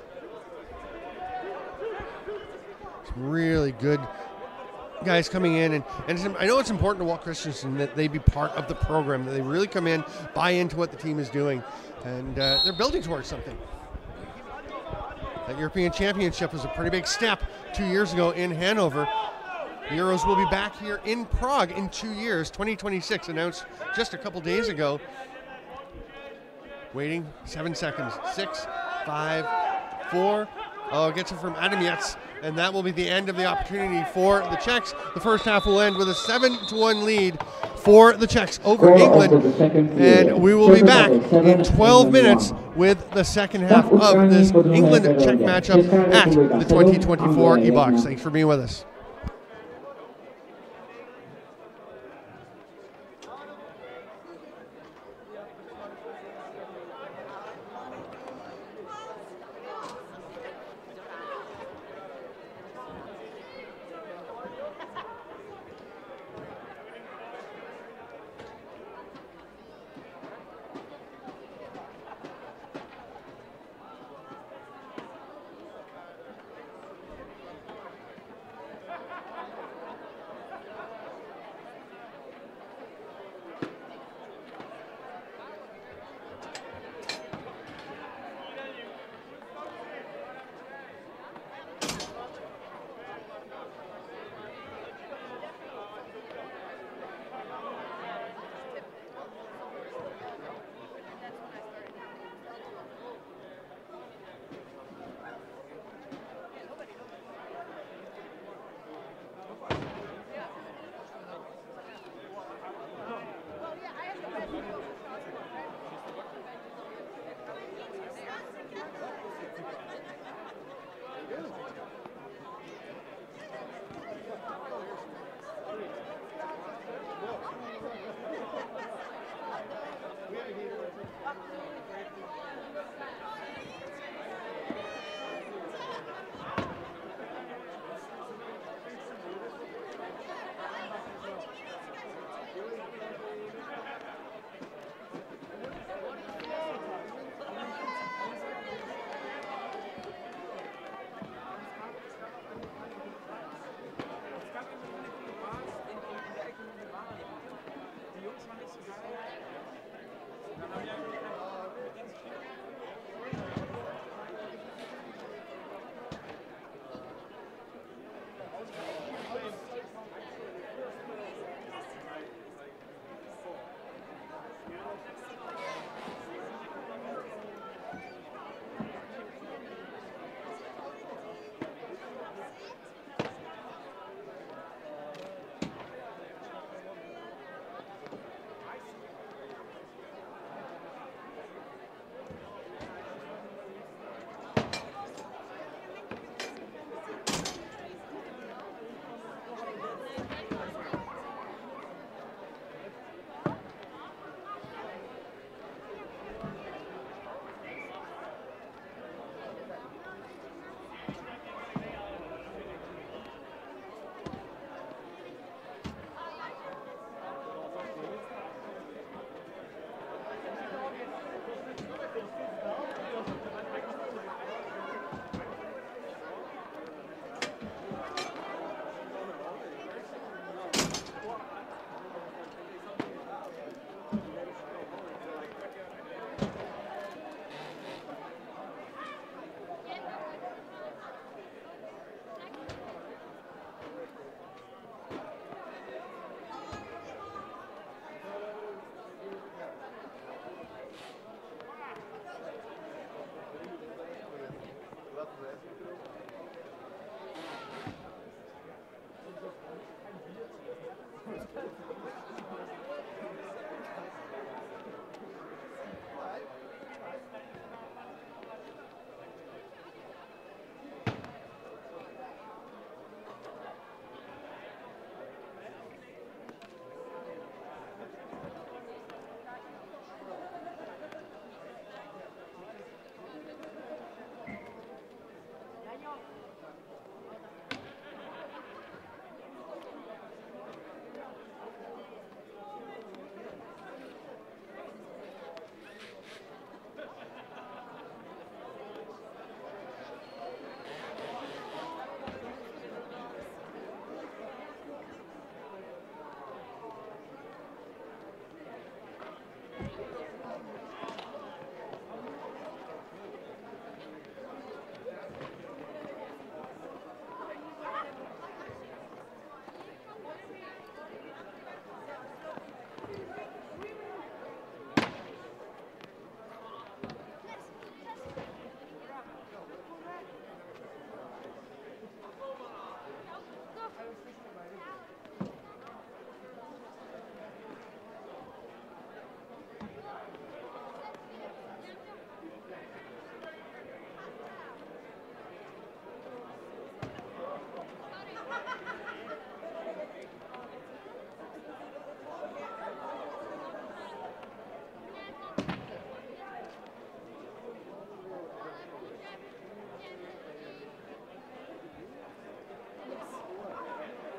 Some really good guys coming in. And I know it's important to Walt Christensen that they be part of the program, that they really come in, buy into what the team is doing. And they're building towards something. That European Championship was a pretty big step 2 years ago in Hanover. The Euros will be back here in Prague in 2 years, 2026, announced just a couple days ago. Waiting 7 seconds. 6, 5, 4. Oh, it gets it from Adam Yates, and that will be the end of the opportunity for the Czechs. The first half will end with a 7-1 lead for the Czechs over England, and we will be back in 12 minutes with the second half of this England-Czech matchup at the 2024 EBOX. Thanks for being with us.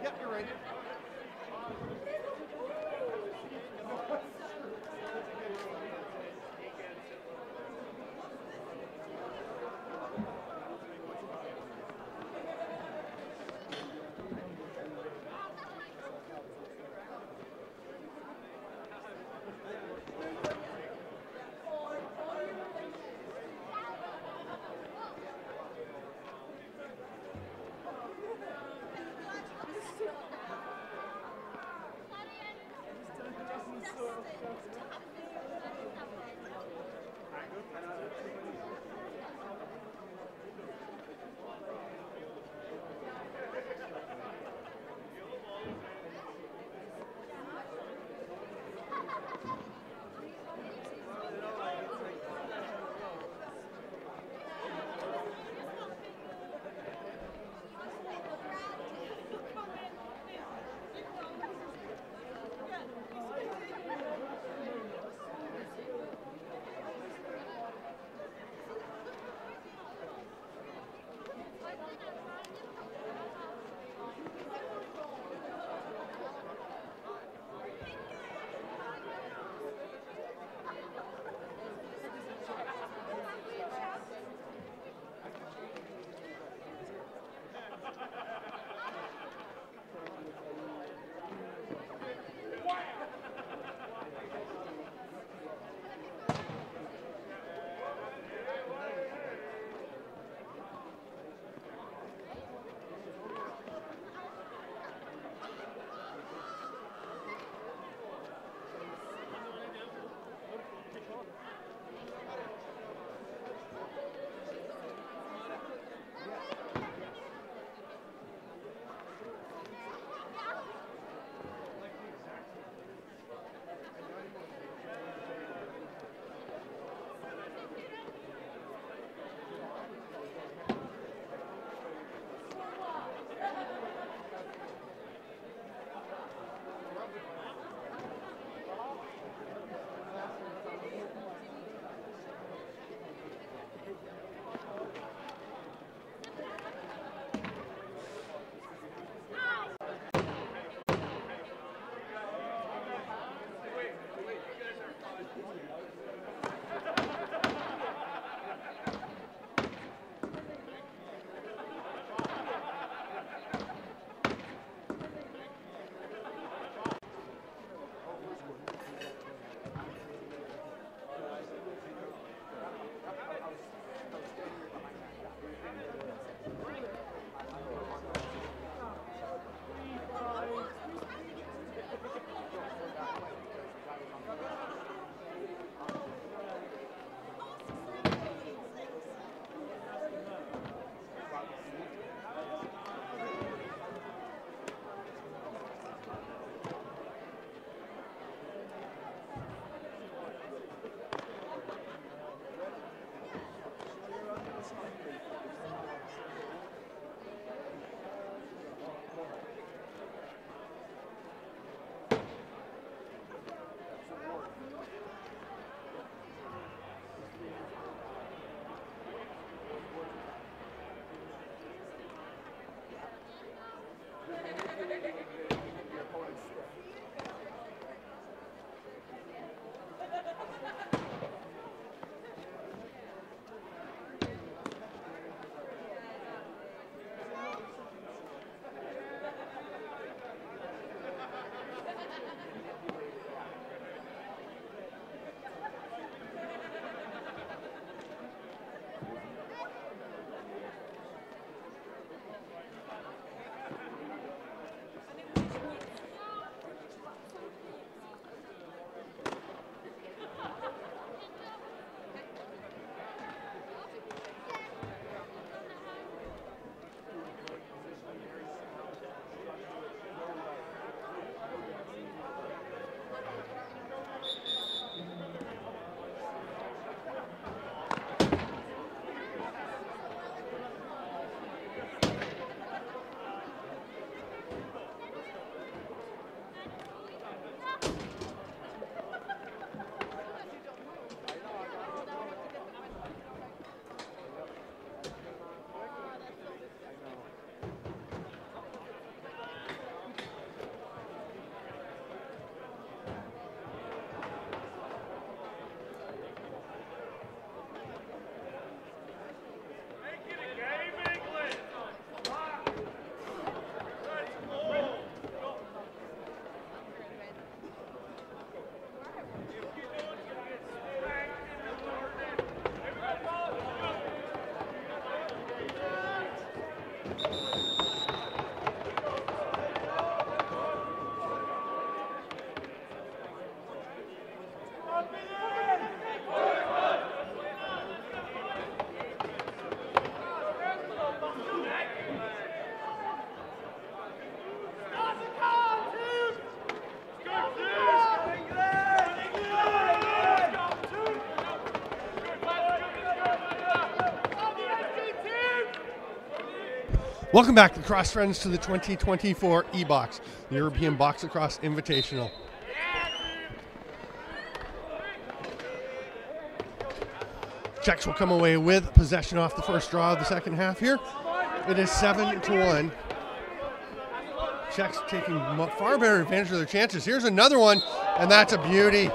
Yep, you're right. Welcome back, lacrosse friends, to the 2024 EBOX, the European Box-Lacrosse Invitational. Czechs will come away with possession off the first draw of the second half here. It is 7-1. Czechs taking far better advantage of their chances. Here's another one, and that's a beauty.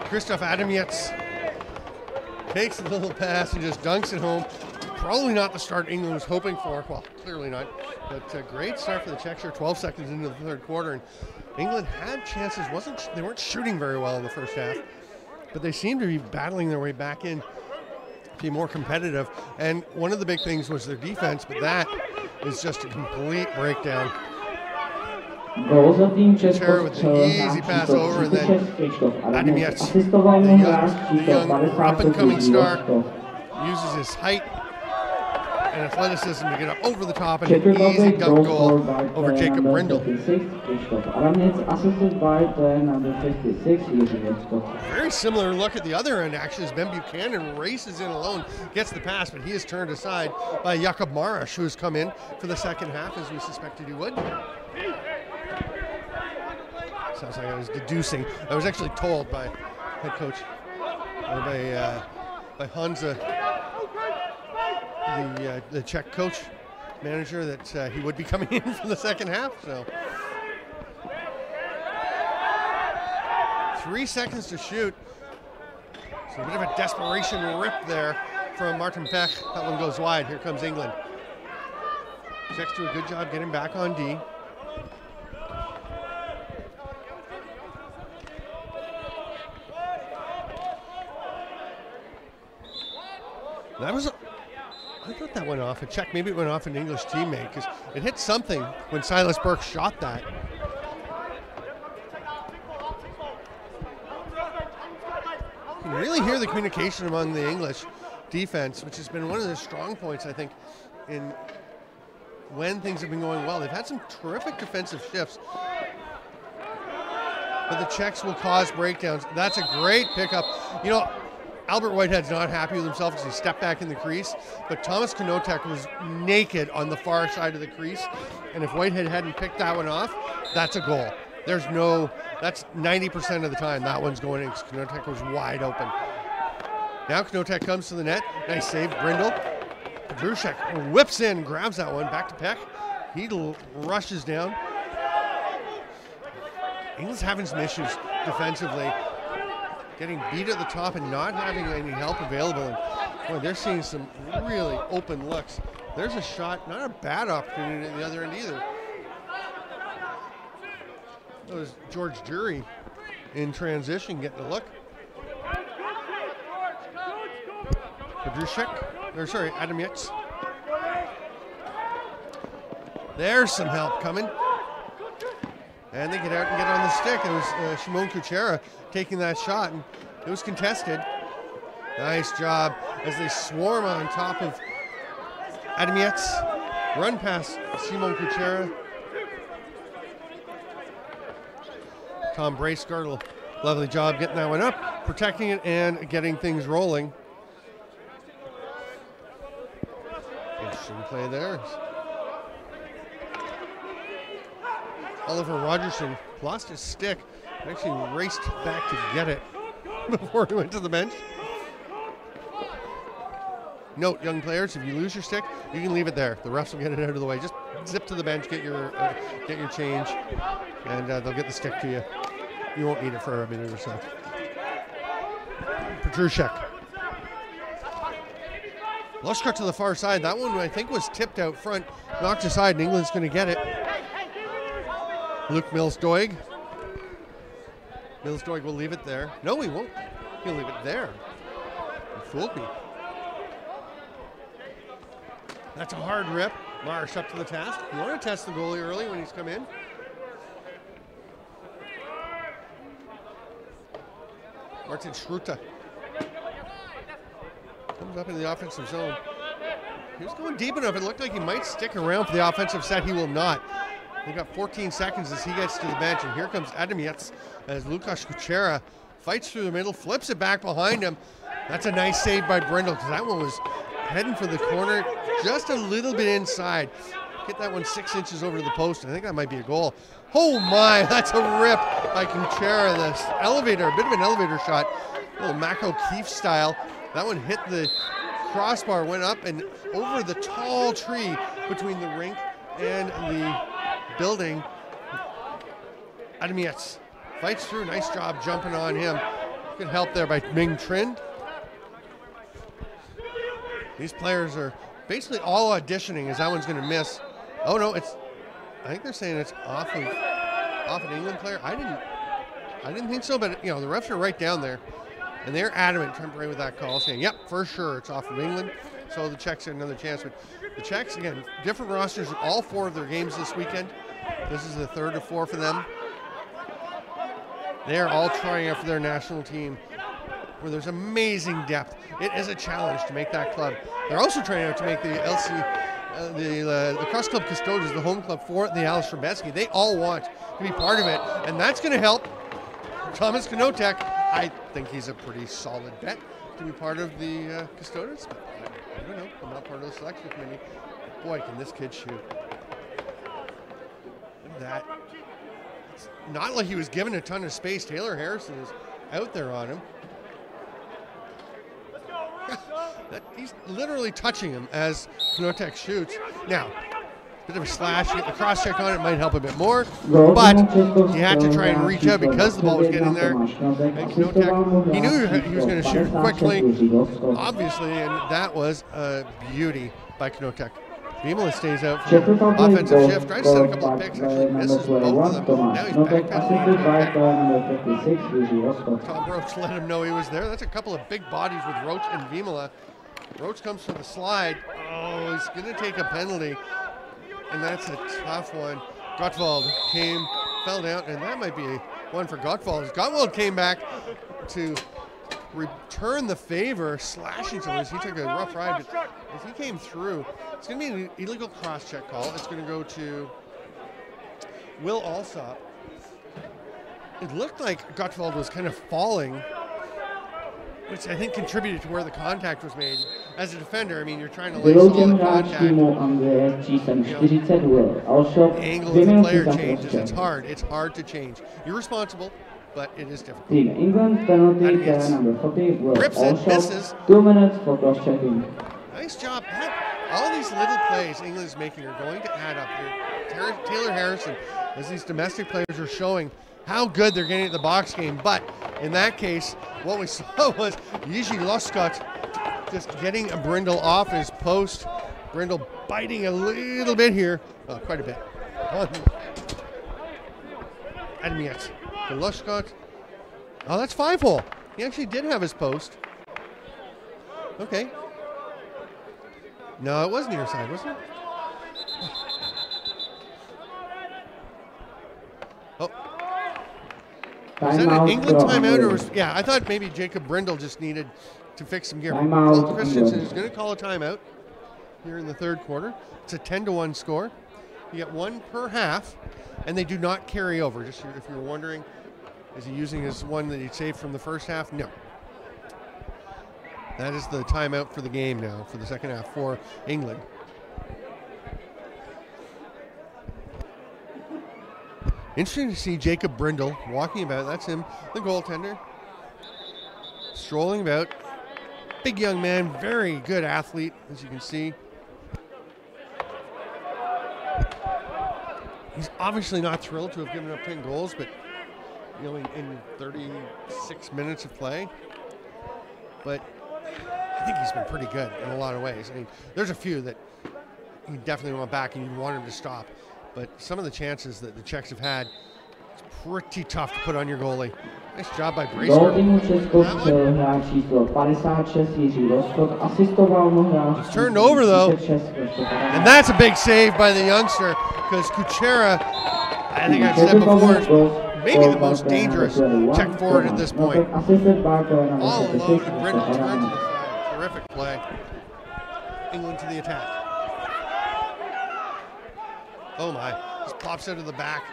Krzysztof Adamiec takes a little pass and just dunks it home. Probably not the start England was hoping for. Well, clearly not. But a great start for the Czechs here, 12 seconds into the third quarter. And England had chances. They weren't shooting very well in the first half, but they seemed to be battling their way back in to be more competitive. And one of the big things was their defense, but that is just a complete breakdown. Kučera with an easy pass over, and then Adamiec, the young up-and-coming star, uses his height and athleticism to get up over the top, and an easy dunk goal over Jacob Brindle. Very similar look at the other end, actually, as Ben Buchanan races in alone, gets the pass, but he is turned aside by Jakub Maras, who has come in for the second half, as we suspected he would. Sounds like I was deducing. I was actually told by head coach, or by Hansa, the Czech coach, manager, that he would be coming in for the second half. So 3 seconds to shoot. So a bit of a desperation rip there from Martin Pech. That one goes wide. Here comes England. Czechs do a good job getting back on D. That was, I thought that went off a check. Maybe it went off an English teammate, because it hit something when Silas Burke shot that. You can really hear the communication among the English defense, which has been one of their strong points, I think, in when things have been going well. They've had some terrific defensive shifts, but the Czechs will cause breakdowns. That's a great pickup. You know, Albert Whitehead's not happy with himself as he stepped back in the crease, but Thomas Knotek was naked on the far side of the crease, and if Whitehead hadn't picked that one off, that's a goal. There's no, that's 90% of the time that one's going in, because Knotek was wide open. Now Knotek comes to the net. Nice save, Brindle. Petrushek whips in, grabs that one, back to Peck. He rushes down. England's having some issues defensively, getting beat at the top and not having any help available. And boy, they're seeing some really open looks. There's a shot, not a bad opportunity at the other end either. That was George Jury in transition getting a look. Adamiec. There's some help coming. And they get out and get on the stick. It was Szymon Kučera taking that shot, and it was contested. Nice job as they swarm on top of Adamiec. Run past Szymon Kučera. Tom Bracegirdle, lovely job getting that one up, protecting it and getting things rolling. Interesting play there. Oliver Rogerson lost his stick, actually raced back to get it before he went to the bench. Note, young players, if you lose your stick, you can leave it there. The refs will get it out of the way. Just zip to the bench, get your change, and they'll get the stick to you. You won't need it for a minute or so. Petrushek. Lushkart to the far side. That one, I think, was tipped out front, knocked aside, and England's going to get it. Luke Mills-Doig. Mills-Doig will leave it there. No, he won't. He'll leave it there. He fooled me. That's a hard rip. Marsh up to the task. You want to test the goalie early when he's come in. Martin Schruta comes up in the offensive zone. He was going deep enough. It looked like he might stick around for the offensive set. He will not. We've got 14 seconds as he gets to the bench, and here comes Adamiec as Lukasz Kučera fights through the middle, flips it back behind him. That's a nice save by Brindle, because that one was heading for the corner, just a little bit inside. Get that one 6 inches over to the post, and I think that might be a goal. Oh my, that's a rip by Kuchera. This elevator, a bit of an elevator shot, a little Mac O'Keefe style. That one hit the crossbar, went up and over the tall tree between the rink and the building. Adamietz fights through, nice job jumping on him. Good help there by Ming Trin. These players are basically all auditioning as that one's going to miss. Oh no, I think they're saying it's off an England player. I didn't think so, but you know the refs are right down there, and they're adamant temporary with that call, saying, "Yep, for sure, it's off of England." So the Czechs have another chance, but the Czechs again, different rosters in all 4 of their games this weekend. This is the 3rd of 4 for them. They are all trying out for their national team, where there's amazing depth. It is a challenge to make that club. They're also trying out to make the the Lacrosse Club Custodians, the home club for the Alice Trubetsky. They all want to be part of it, and that's going to help Thomas Knotek. I think he's a pretty solid bet to be part of the Custodians. But I don't know. I'm not part of the selection committee. Boy, can this kid shoot. Look at that. It's not like he was given a ton of space. Taylor Harrison is out there on him. He's literally touching him as Knotek shoots. Now, bit of a slash, get the cross check on it, might help a bit more, but he had to try and reach out because the ball was getting there. And Knotek, he knew he was going to shoot quickly, obviously, and that was a beauty by Knotek. Vimola stays out for offensive shift, tries to set a couple of picks, actually misses both of them. Now he's backpedaling. Tom Roach let him know he was there. That's a couple of big bodies with Roach and Vimola. Roach comes for the slide. Oh, he's going to take a penalty, and that's a tough one. Gottwald fell down, and that might be one for Gottwald. Gottwald came back to return the favor, slashing someone as he took a rough ride, but as he came through, it's going to be an illegal cross-check call. It's going to go to Will Alsop. It looked like Gottwald was kind of falling, which I think contributed to where the contact was made. As a defender, I mean, you're trying to lay solid contact. The angle of the player changes. It's hard. It's hard to change. You're responsible, but it is difficult. England penalty, player number 40, rips it, misses. 2 minutes for cross-checking. Nice job. All these little plays England is making are going to add up here. Taylor Harrison, as these domestic players are showing how good they're getting at the box game, but in that case, what we saw was Jiří Loskot just getting a Brindle off his post. Brindle biting a little bit here, quite a bit. Adamietz to Loskot. Oh, that's 5-hole. He actually did have his post. Okay. No, it was near side, wasn't it? Oh. Was that an England timeout, or was, yeah, I thought maybe Jacob Brindle just needed to fix some gear. Paul Christensen is going to call a timeout here in the 3rd quarter. It's a 10-1 score. You get 1 per half, and they do not carry over. Just if you're wondering, is he using his one that he saved from the first half? No. That is the timeout for the game now, for the second half for England. Interesting to see Jacob Brindle walking about. That's him, the goaltender. Strolling about. Big young man, very good athlete, as you can see. He's obviously not thrilled to have given up 10 goals, but you know, in 36 minutes of play. But I think he's been pretty good in a lot of ways. I mean, there's a few that you definitely want back and you want him to stop. But some of the chances that the Czechs have had, it's pretty tough to put on your goalie. Nice job by Bracer. He's turned over though. And that's a big save by the youngster, because Kuchera, I think I've said before, is maybe the most dangerous Czech forward at this point. All alone, and Brindle turns to the side. Terrific play. England to the attack. Oh my, just pops out of the back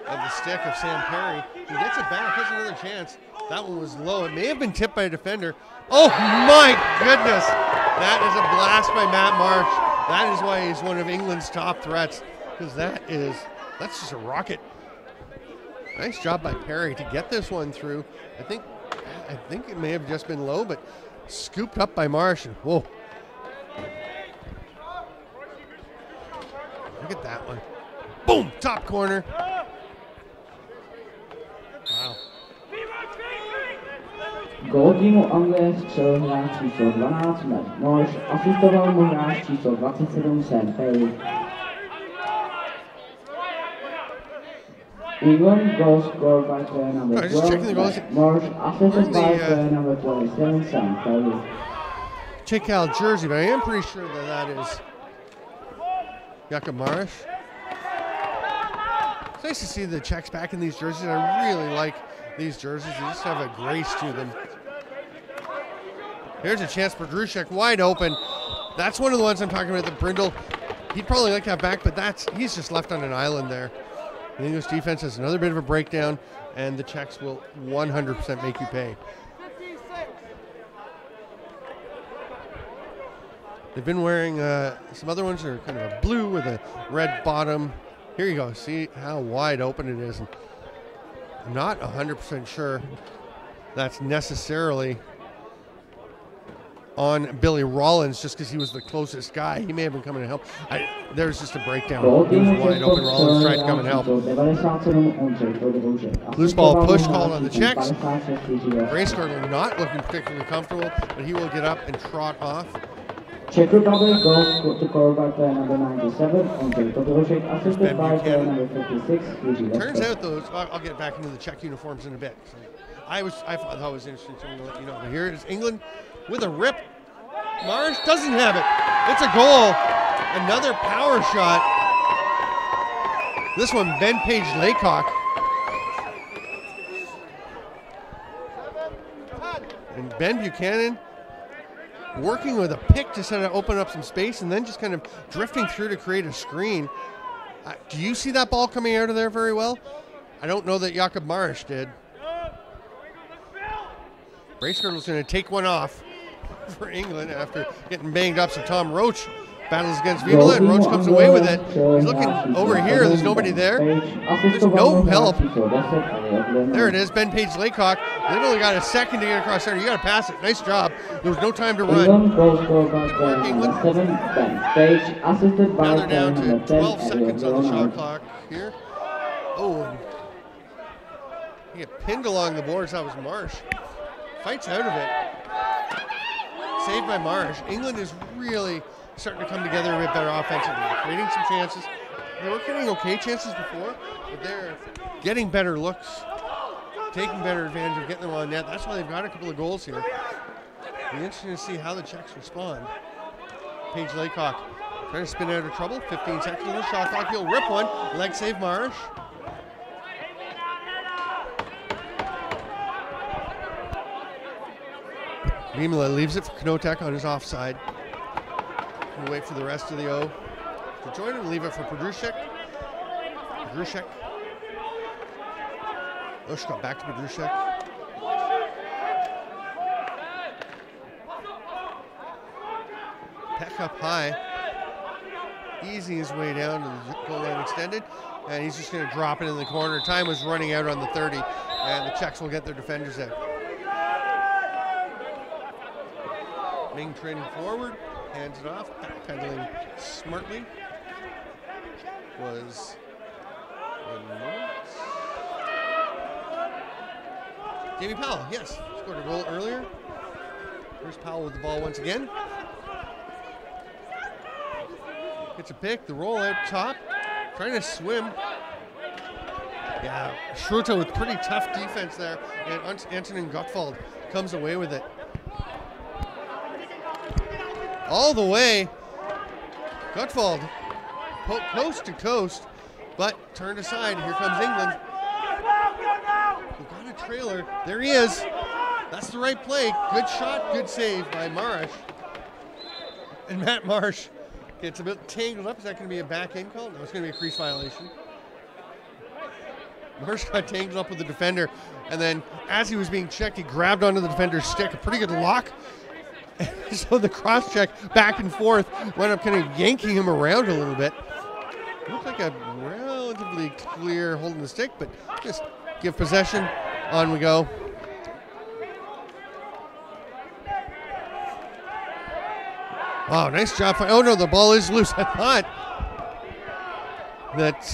of the stick of Sam Perry. He gets it back, has another chance. That one was low. It may have been tipped by a defender. Oh my goodness. That is a blast by Matt Marsh. That is why he's one of England's top threats, because that's just a rocket. Nice job by Perry to get this one through. I think it may have just been low, but scooped up by Marsh. And whoa. Look at that one. Boom, top corner. Wow. Gól týmu Anglie střelil hráč číslo 12 Matt Marsh, asistoval mu hráč číslo 27 Sam Perry. England goal scored by player number 12 Matt Marsh, assisted by player number 27 Sam Perry. Czech jersey, but I am pretty sure that is Jakob Marsh. It's nice to see the Czechs back in these jerseys. I really like these jerseys. They just have a grace to them. Here's a chance for Druszek, wide open. That's one of the ones I'm talking about, the Brindle. He'd probably like to have back, but he's just left on an island there. The English defense has another bit of a breakdown, and the Czechs will 100% make you pay. They've been wearing some other ones that are kind of a blue with a red bottom. Here you go. See how wide open it is. And I'm not 100% sure that's necessarily on Billy Rollins just because he was the closest guy. He may have been coming to help. There's just a breakdown. It was wide open. Rollins tried to come and help. Loose ball push called on the Czechs. Bracegirdle not looking particularly comfortable, but he will get up and trot off. Czech Republic goes to score by player number 97, Ondřej Todorošek, assisted by player number 56, Jiří Turns out those, I'll get back into the Czech uniforms in a bit. So I thought that was interesting, so I'm going to let you know. But here is England with a rip. Marsh doesn't have it. It's a goal. Another power shot. This one, Ben Page Laycock. And Ben Buchanan working with a pick to sort of open up some space and then just kind of drifting through to create a screen. Do you see that ball coming out of there very well? I don't know that Jakob Marsh did. Bracegirdle's going to take one off for England after getting banged up. So Tom Roach battles against Viola, and Roach comes away with it. He's looking over here. There's nobody there. There's no help. There it is, Ben Page Laycock. They've only got a second to get across there. You got to pass it. Nice job. There was no time to run. Now they're down to 12 seconds on the shot clock here. Oh, and he get pinned along the boards. That was Marsh. Fights out of it. Saved by Marsh. England is really starting to come together a bit better offensively. Creating some chances. They were getting okay chances before, but they're getting better looks, taking better advantage of getting them on net. That's why they've got a couple of goals here. It'll be interesting to see how the Czechs respond. Page Laycock trying to spin out of trouble. 15 seconds on the shot clock. He'll rip one. Leg save Marsh. Vimala leaves it for Knotek on his offside. We'll wait for the rest of the O to join him. Leave it for Podrushek. Ushka back to Podrushek. Peck up high. Easing his way down to the goal line extended. And he's just going to drop it in the corner. Time was running out on the 30. And the Czechs will get their defenders out. Ming training forward, hands it off, backpedaling smartly. Was Jamie Powell, yes, scored a goal earlier. Here's Powell with the ball once again. Gets a pick, the roll out top, trying to swim. Yeah, Schroeter with pretty tough defense there, and Antonin Gottwald comes away with it. All the way. Gottwald, coast to coast, but turned aside. Here comes England. We've got a trailer. There he is. That's the right play. Good shot, good save by Marsh. And Matt Marsh gets a bit tangled up. Is that going to be a back end call? No, it's going to be a crease violation. Marsh got tangled up with the defender, and then as he was being checked, he grabbed onto the defender's stick. A pretty good lock. So the cross check back and forth wound up kind of yanking him around a little bit. Looked like a relatively clear holding the stick, but just give possession. On we go. Oh, nice job. Oh, no, the ball is loose. I thought that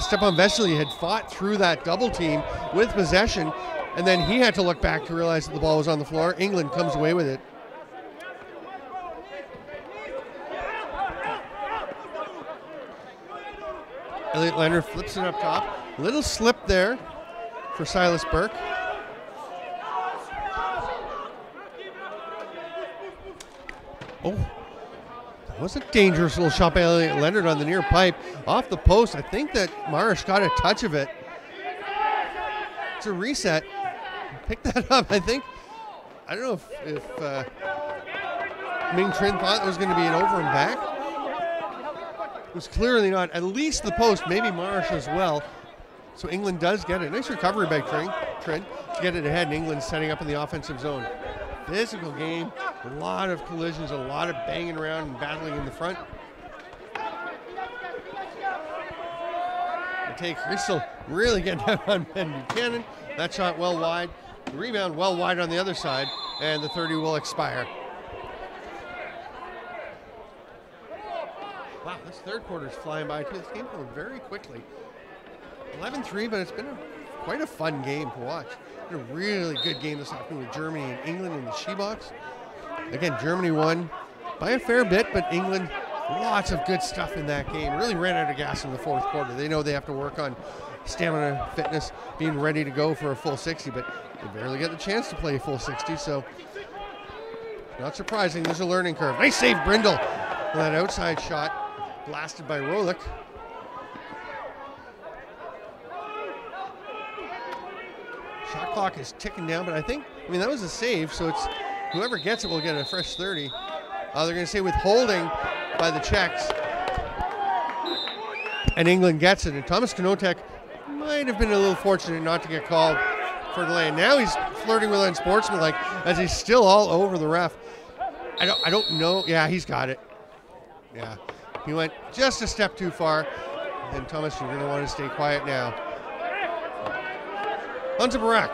Stepan Vesely had fought through that double team with possession, and then he had to look back to realize that the ball was on the floor. England comes away with it. Elliot Leonard flips it up top. Little slip there for Silas Burke. Oh, that was a dangerous little shot by Elliot Leonard on the near pipe. Off the post, I think that Marsh got a touch of it. It's a reset. Pick that up, I think. I don't know if Ming Trin thought it was going to be an over and back. It was clearly not. At least the post, maybe Marsh as well. So England does get it. Nice recovery by Trin to get it ahead, and England's setting up in the offensive zone. Physical game, a lot of collisions, a lot of banging around and battling in the front. The take, Crystal really getting down on Ben Buchanan. That shot well wide. The rebound well wide on the other side, and the 30 will expire. Wow, this third quarter is flying by too. This game going very quickly. 11-3, but it's been quite a fun game to watch. A really good game this afternoon with Germany and England in the EBOX. Again, Germany won by a fair bit, but England, lots of good stuff in that game. Really ran out of gas in the fourth quarter. They know they have to work on stamina, fitness, being ready to go for a full 60, but they barely get the chance to play a full 60, so not surprising. There's a learning curve. Nice save, Brindle. That outside shot blasted by Rolick. Shot clock is ticking down, but I mean, that was a save, so it's whoever gets it will get a fresh 30. They're going to say withholding by the Czechs. And England gets it. And Thomas Konotek might have been a little fortunate not to get called for delay. Now he's flirting with unsportsmanlike as he's still all over the ref. I don't know. Yeah, he's got it. Yeah, he went just a step too far. And Thomas, you're going to want to stay quiet now. Hansa Barak.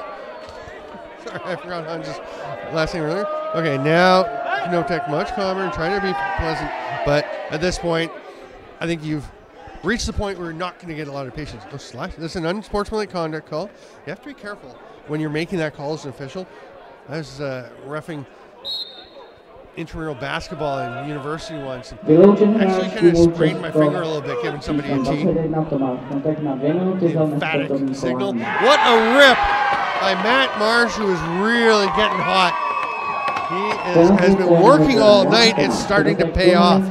Sorry, I forgot Hansa's last name earlier. Okay, now Konotek much calmer and trying to be pleasant. But at this point, I think you've reached the point where you're not going to get a lot of patience. Oh, slash. That's an unsportsmanlike conduct call. You have to be careful when you're making that call as an official. I was reffing intramural basketball in university once. Actually kind of sprained my finger a little bit giving somebody a tee. Emphatic signal. What a rip by Matt Marsh, who is really getting hot. He has been working all night. It's starting to pay off.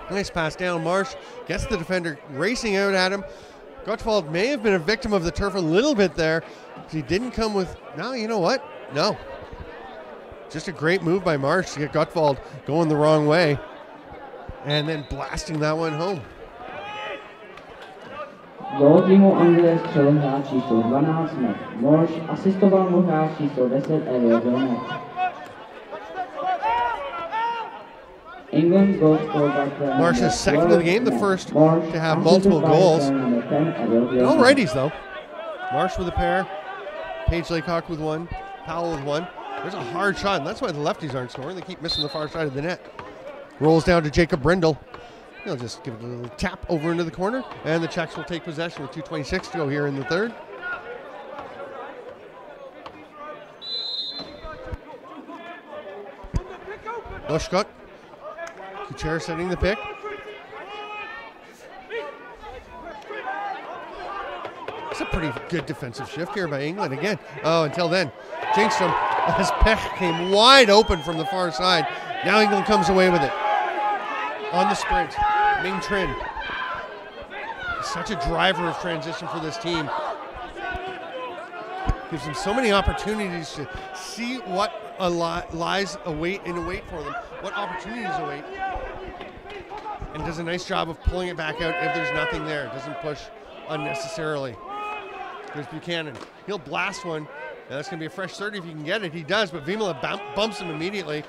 Nice pass down. Marsh gets the defender racing out at him. Gottwald may have been a victim of the turf a little bit there. He didn't come with, no, you know what? No. Just a great move by Marsh to get Gottwald going the wrong way. And then blasting that one home. Gól týmu Anglie střelil hráč číslo 12 Matt Marsh, asistoval mu hráč číslo 10 Elliot Leonard. England's goal scored by player Marsh is second of the game, the first to have multiple goals. No righties though. Marsh with a pair, Paige Laycock with one, Powell with one. There's a hard shot, and that's why the lefties aren't scoring. They keep missing the far side of the net. Rolls down to Jacob Brindle. He'll just give it a little tap over into the corner, and the Czechs will take possession with 2:26 to go here in the third. Bushcott. Kucher setting the pick. It's a pretty good defensive shift here by England again. Oh, until then, Jingstrom, as Peck came wide open from the far side. Now England comes away with it. On the sprint, Ming Trin. Such a driver of transition for this team. Gives them so many opportunities to see what lies await for them. What opportunities await. and does a nice job of pulling it back out if there's nothing there. Doesn't push unnecessarily. There's Buchanan. He'll blast one. Now that's going to be a fresh 30 if he can get it. He does, but Vimala bumps him immediately.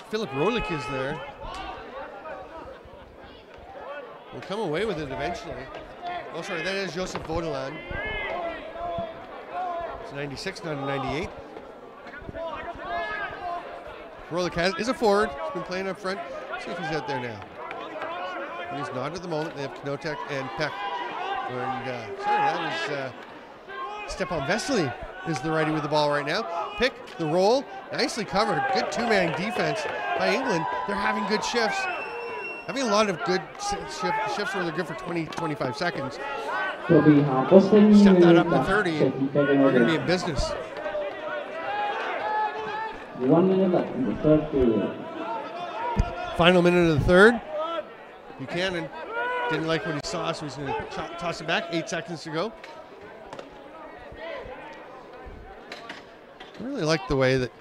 Philip Rolik is there. Will come away with it eventually. Oh, sorry, that is Joseph Vaudelan. It's 96, not a 98. Rolik is a forward. He's been playing up front. Let's see if he's out there now. He's not at the moment. They have Knotek and Peck. And, sorry, that is Stepan Vesely is the righty with the ball right now. Pick the roll. Nicely covered. Good two-man defense by England. They're having good shifts. Having a lot of good shifts where they're good for 20, 25 seconds. Step that up to 30 and we're going to be in business. 1 minute left in the third period. Final minute of the third. Buchanan didn't like what he saw, so he's going to toss it back. 8 seconds to go. I really like the way that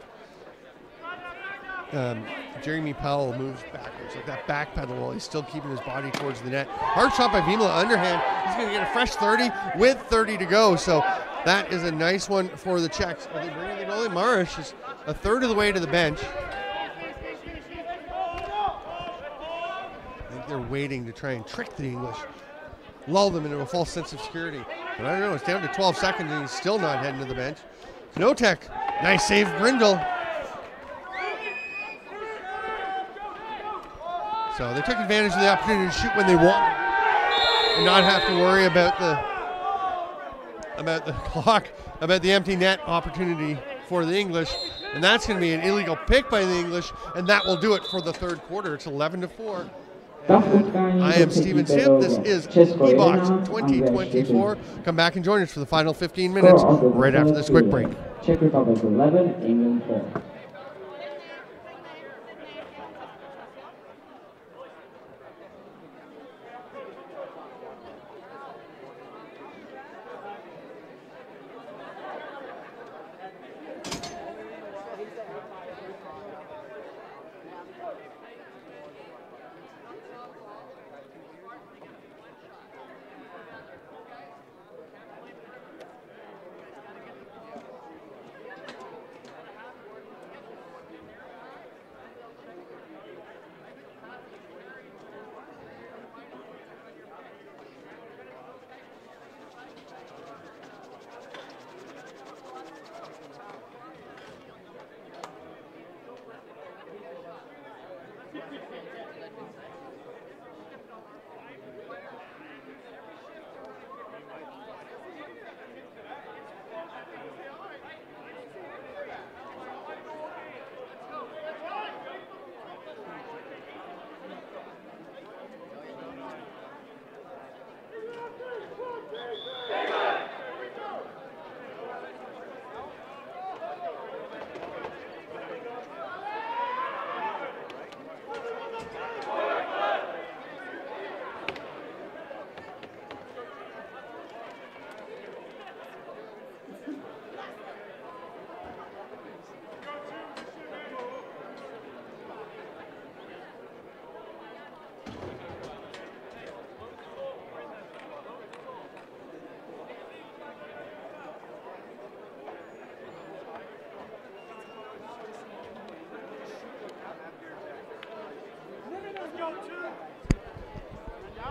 Jeremy Powell moves backwards, like that back pedal while he's still keeping his body towards the net. Hard shot by Vimala, underhand. He's going to get a fresh 30 with 30 to go. So that is a nice one for the Czechs. Are they bringing the goalie? Marish is a third of the way to the bench. I think they're waiting to try and trick the English, lull them into a false sense of security. But I don't know, it's down to 12 seconds and he's still not heading to the bench. Knotek, nice save, Brindle. So they took advantage of the opportunity to shoot when they want and not have to worry about the clock, about the empty net opportunity for the English. And that's going to be an illegal pick by the English, and that will do it for the third quarter. It's 11-4. I am Steven Simp. This is EBOX 2024. Come back and join us for the final 15 minutes right after this quick break. Czech Republic 11, England 4.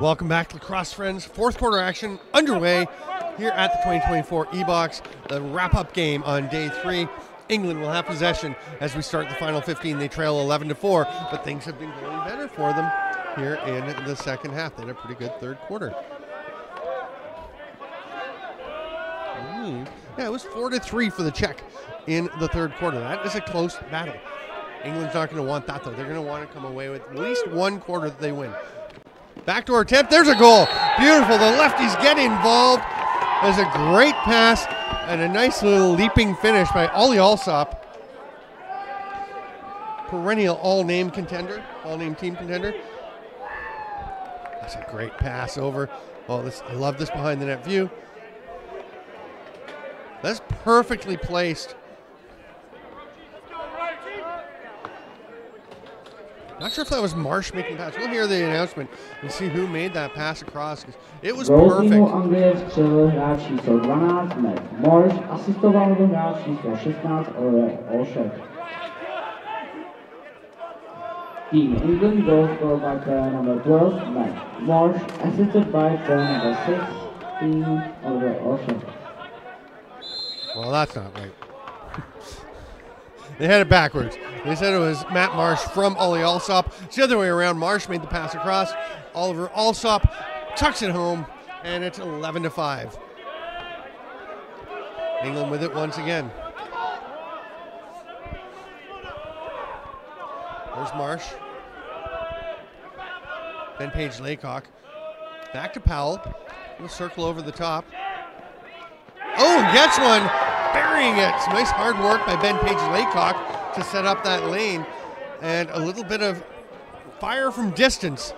Welcome back, lacrosse friends. Fourth quarter action underway here at the 2024 EBOX. The wrap-up game on day 3. England will have possession as we start the final 15. They trail 11-4, but things have been going better for them here in the second half. They had a pretty good third quarter. Yeah, it was 4-3 for the Czech in the third quarter. That is a close battle. England's not going to want that, though. They're going to want to come away with at least one quarter that they win. Backdoor attempt. There's a goal. Beautiful. The lefties get involved. There's a great pass and a nice little leaping finish by Ollie Alsop. Perennial all-name contender, all-name team contender. That's a great pass over. Oh, I love this behind the net view. That's perfectly placed. Not sure if that was Marsh making the pass. We'll hear the announcement and see who made that pass across. It was Gól perfect. týmu Anglie vstřelil hráč číslo 12 Matt Marsh, asistoval ho hráč číslo 16 Oliver Olszek. Team England goal scored by player number 12 Matt Marsh, assisted by player number 16 Oliver Olszek. Well, that's not right. They had it backwards. They said it was Matt Marsh from Ollie Alsop. It's the other way around. Marsh made the pass across. Oliver Alsop tucks it home, and it's 11-5. England with it once again. There's Marsh. Ben Page Laycock. Back to Powell. He'll circle over the top. Oh, gets one. Burying it. Some nice hard work by Ben Page Laycock to set up that lane. And a little bit of fire from distance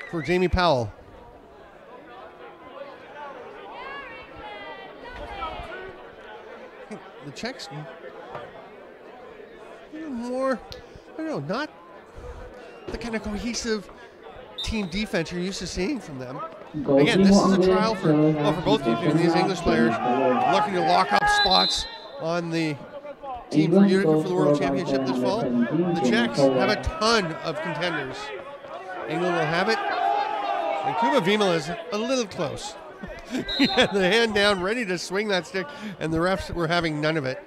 for Jamie Powell. The Czechs, more, I don't know, not the kind of cohesive team defense you're used to seeing from them. Again, this is a trial for both teams. These English players looking to lock up spots on the team for Utica for the World Championship this fall. The Czechs have a ton of contenders. England will have it. And Kuba Vimala is a little close. He had the hand down, ready to swing that stick, and the refs were having none of it.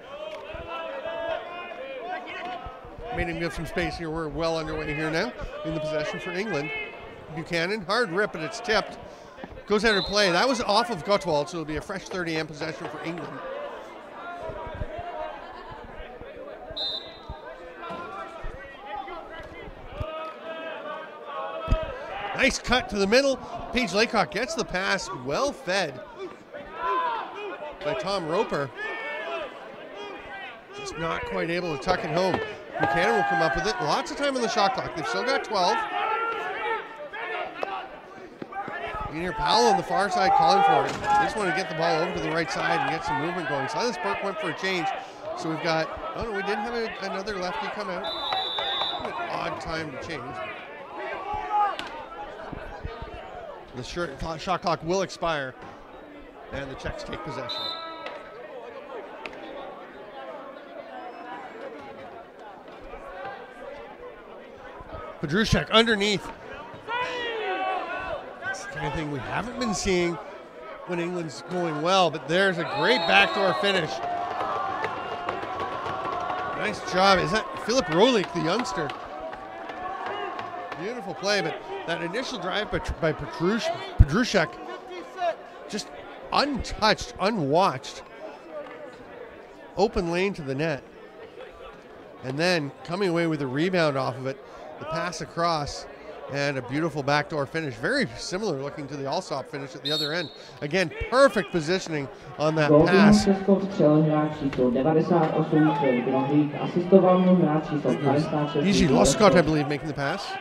Made him give some space here. We're well underway here now in the possession for England. Buchanan, hard rip, but it's tipped. Goes out of play. That was off of Gottwald, so it'll be a fresh 30 and possession for England. Nice cut to the middle. Paige Laycock gets the pass, well fed by Tom Roper. Just not quite able to tuck it home. Buchanan will come up with it. Lots of time on the shot clock. They've still got 12. You can hear Powell on the far side calling for it. They just want to get the ball over to the right side and get some movement going. Silas Burke went for a change. So we've got, oh no, we did have another lefty come out. An odd time to change. The shot clock will expire, and the Czechs take possession. Pedrushek underneath. That's the kind of thing we haven't been seeing when England's going well, but there's a great backdoor finish. Nice job. Is that Philip Rolik, the youngster? Beautiful play, but that initial drive by Pedrushek, just untouched, unwatched. Open lane to the net. And then coming away with a rebound off of it, the pass across, and a beautiful backdoor finish. Very similar looking to the Alsop finish at the other end. Again, perfect positioning on that pass. Easy Loskot, I believe, making the pass.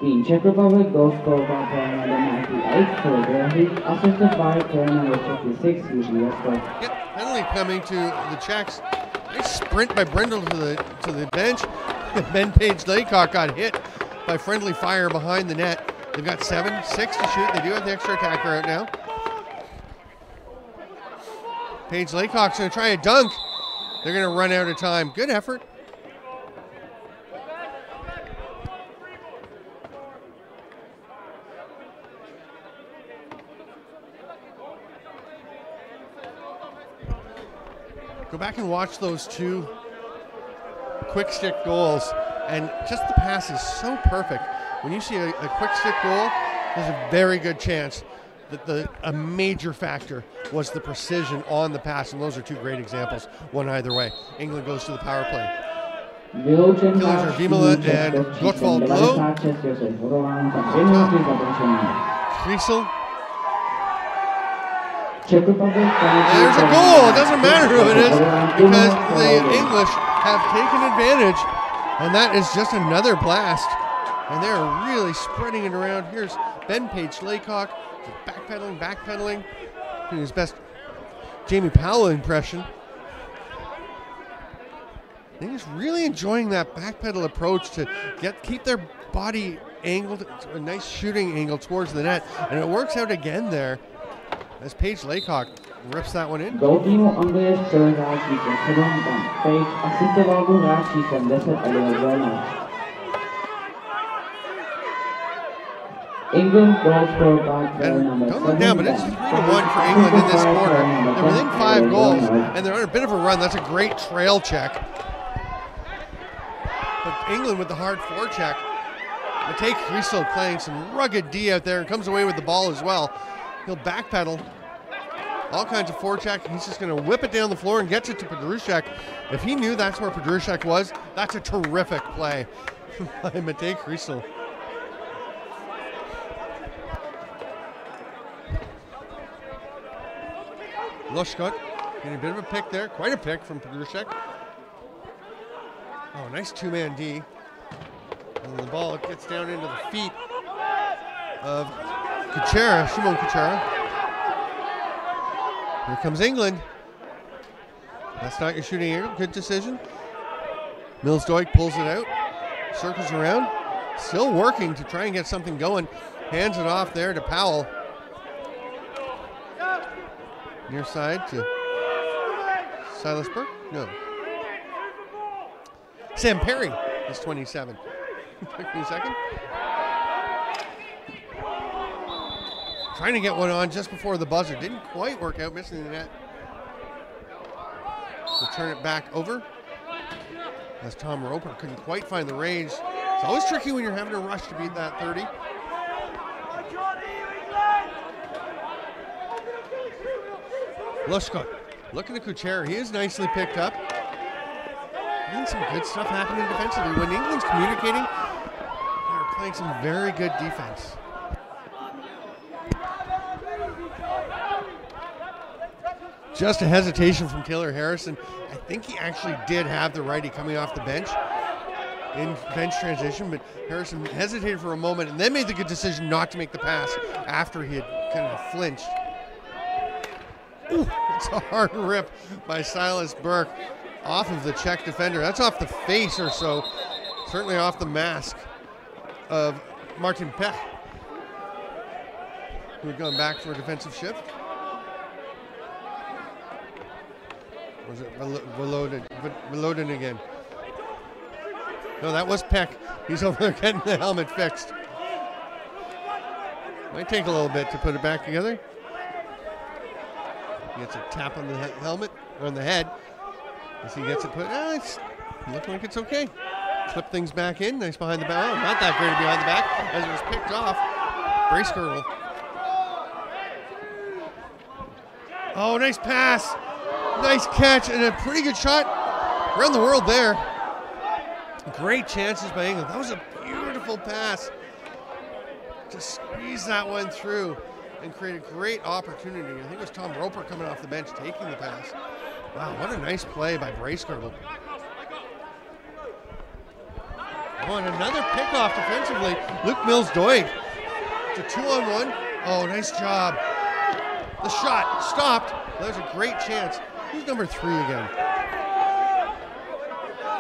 In Czech Republic, goal scored by player number 98, Philip Rolik, assisted by player number 56, Easy Loskot. Yep, penalty coming to the Czechs. Nice sprint by Brindle to the bench. Ben Page Laycock got hit by friendly fire behind the net. They've got 7-6 to shoot. They do have the extra attacker out now. Page Laycock's going to try a dunk. They're going to run out of time. Good effort. Go back and watch those two quick stick goals, and just the pass is so perfect. When you see a quick stick goal, there's a very good chance that a major factor was the precision on the pass, and those are two great examples, one either way. England goes to the power play. Killers are Vimala and Gottwald low. Kriesel. There's a goal. It doesn't matter who it is because the English have taken advantage, and that is just another blast. And they're really spreading it around. Here's Ben Page Laycock, backpedaling, doing his best Jamie Powell impression. They're just really enjoying that backpedal approach to keep their body angled, a nice shooting angle towards the net, and it works out again there as Paige Laycock rips that one in. Goaltím Anglie přehrál číslo 7, tam Paige asistoval mu hráč číslem 10 Elliot Werner. England goal scored by number 7. Don't look down, but it's 3-1 for England in this quarter. They're within 5 goals, and they're on a bit of a run. That's a great trail check. But England with the hard forecheck. Matej Kristo playing some rugged D out there and comes away with the ball as well. He'll backpedal. All kinds of forecheck. He's just going to whip it down the floor and gets it to Pedrushek. If he knew that's where Pedrushek was, that's a terrific play by Matej Kristo. Lushkot getting a bit of a pick there. Quite a pick from Pedrushek. Oh, nice two-man D. And the ball gets down into the feet of Kuchera, Shimon Kuchera. Here comes England. That's not your shooting angle. Good decision. Mills Doig pulls it out. Circles around. Still working to try and get something going. Hands it off there to Powell. Near side to Silas Burke? No. Sam Perry is 27. Took me a second. Trying to get one on just before the buzzer. Didn't quite work out, missing the net. So turn it back over. As Tom Roper couldn't quite find the range. It's always tricky when you're having to rush to beat that 30. Lushkot looking at Kuchera. He is nicely picked up. And some good stuff happening defensively. When England's communicating, they're playing some very good defense. Just a hesitation from Taylor Harrison. I think he actually did have the righty coming off the bench in bench transition, but Harrison hesitated for a moment and then made the good decision not to make the pass after he had kind of flinched. Ooh, it's a hard rip by Silas Burke off of the Czech defender. That's off the face or so, certainly off the mask of Martin Pech, who had gone back for a defensive shift. Or was it Volodin again? No, that was Peck. He's over there getting the helmet fixed. Might take a little bit to put it back together. Gets a tap on the helmet, or on the head. As he gets it put, it's looking like it's okay. Flip things back in, nice behind the back. Oh, not that great behind the back, as it was picked off. Brace girdle. Oh, nice pass. Nice catch, and a pretty good shot around the world there. Great chances by England. That was a beautiful pass. Just squeeze that one through and create a great opportunity. I think it was Tom Roper coming off the bench taking the pass. Wow, what a nice play by Brace girdle. Oh, and another pickoff defensively. Luke Mills-Doig. It's a 2-on-1. Oh, nice job. The shot stopped. That was a great chance. Who's number 3 again?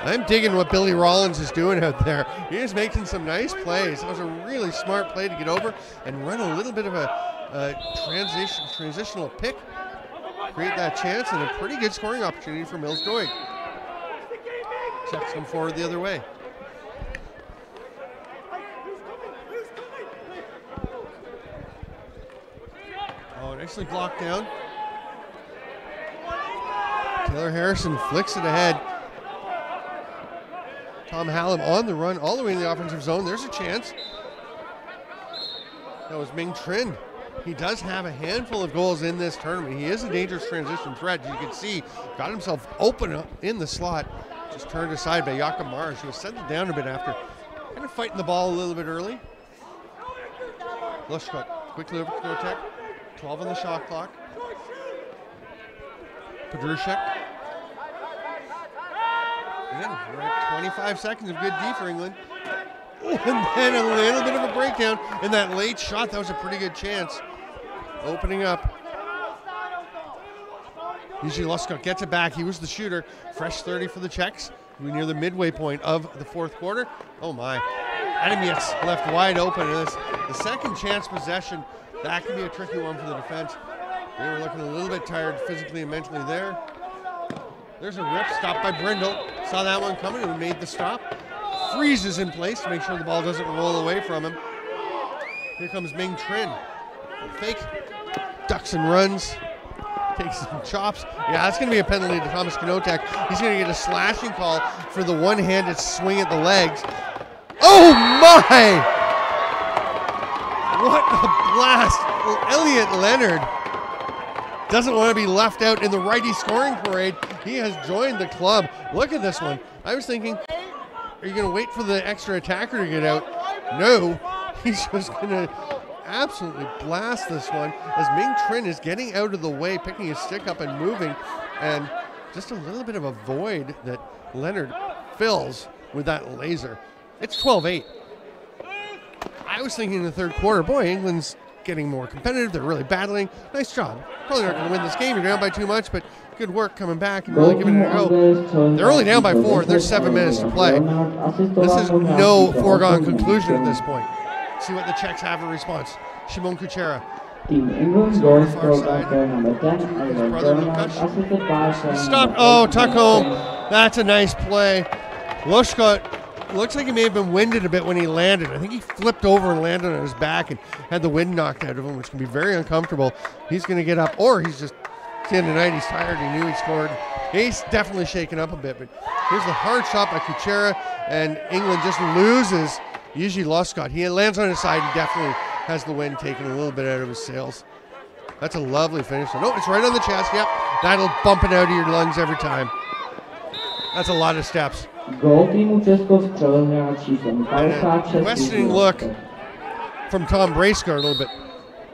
I'm digging what Billy Rollins is doing out there. He is making some nice plays. That was a really smart play to get over and run a little bit of a transitional pick. Create that chance and a pretty good scoring opportunity for Mills-Doig. Czechs come forward the other way. Oh, nicely blocked down. Taylor Harrison flicks it ahead. Tom Hallam on the run all the way in the offensive zone. There's a chance. That was Ming Trin. He does have a handful of goals in this tournament. He is a dangerous transition threat. As you can see, got himself open up in the slot. Just turned aside by Jakob Marsh, who was settled down a bit after kind of fighting the ball a little bit early. Lushkot quickly over to Kotek. 12 on the shot clock. Pedrushek. Again, we're at 25 seconds of good D for England. Ooh, and then a little bit of a breakdown in that late shot. That was a pretty good chance. Opening up. Usually Lushkot gets it back. He was the shooter. Fresh 30 for the Czechs. We're near the midway point of the fourth quarter. Oh my. Adamiet's left wide open. And this, the second chance possession, that can be a tricky one for the defense. They were looking a little bit tired physically and mentally there. There's a rip, stopped by Brindle. Saw that one coming and made the stop. Freezes in place to make sure the ball doesn't roll away from him. Here comes Ming Trin. Fake, ducks and runs. Takes some chops. Yeah, that's going to be a penalty to Thomas Knotek. He's going to get a slashing call for the one-handed swing at the legs. Oh my! What a blast. Elliot Leonard doesn't want to be left out in the righty scoring parade. He has joined the club. Look at this one. I was thinking, are you going to wait for the extra attacker to get out? No, he's just going to absolutely blast this one as Ming Trin is getting out of the way, picking his stick up and moving, and just a little bit of a void that Leonard fills with that laser. It's 12-8. I was thinking in the third quarter, boy, England's getting more competitive. They're really battling. Nice job. Probably not going to win this game. You're down by too much, but good work coming back and really giving it a go. They're only down by 4. There's 7 minutes to play. This is no foregone conclusion at this point. See what the Czechs have in response. Shimon Kuchera. Team England goes for backer number 10, Oliver Bernard, assisted by Stop. Oh, tuck home. That's a nice play. Loshkot looks like he may have been winded a bit when he landed. I think he flipped over and landed on his back and had the wind knocked out of him, which can be very uncomfortable. He's going to get up, or he's just, at the end of the night, he's tired. He knew he scored. He's definitely shaken up a bit, but here's the hard shot by Kuchera, and England just loses. Usually Loshkot. He lands on his side. He definitely has the wind taken a little bit out of his sails. That's a lovely finish. No, it's right on the chest. Yep, that'll bump it out of your lungs every time. That's a lot of steps. Gól týmu Česko vstřelil hráč číslem 56. Questioning look from Tom Bracegirdle, but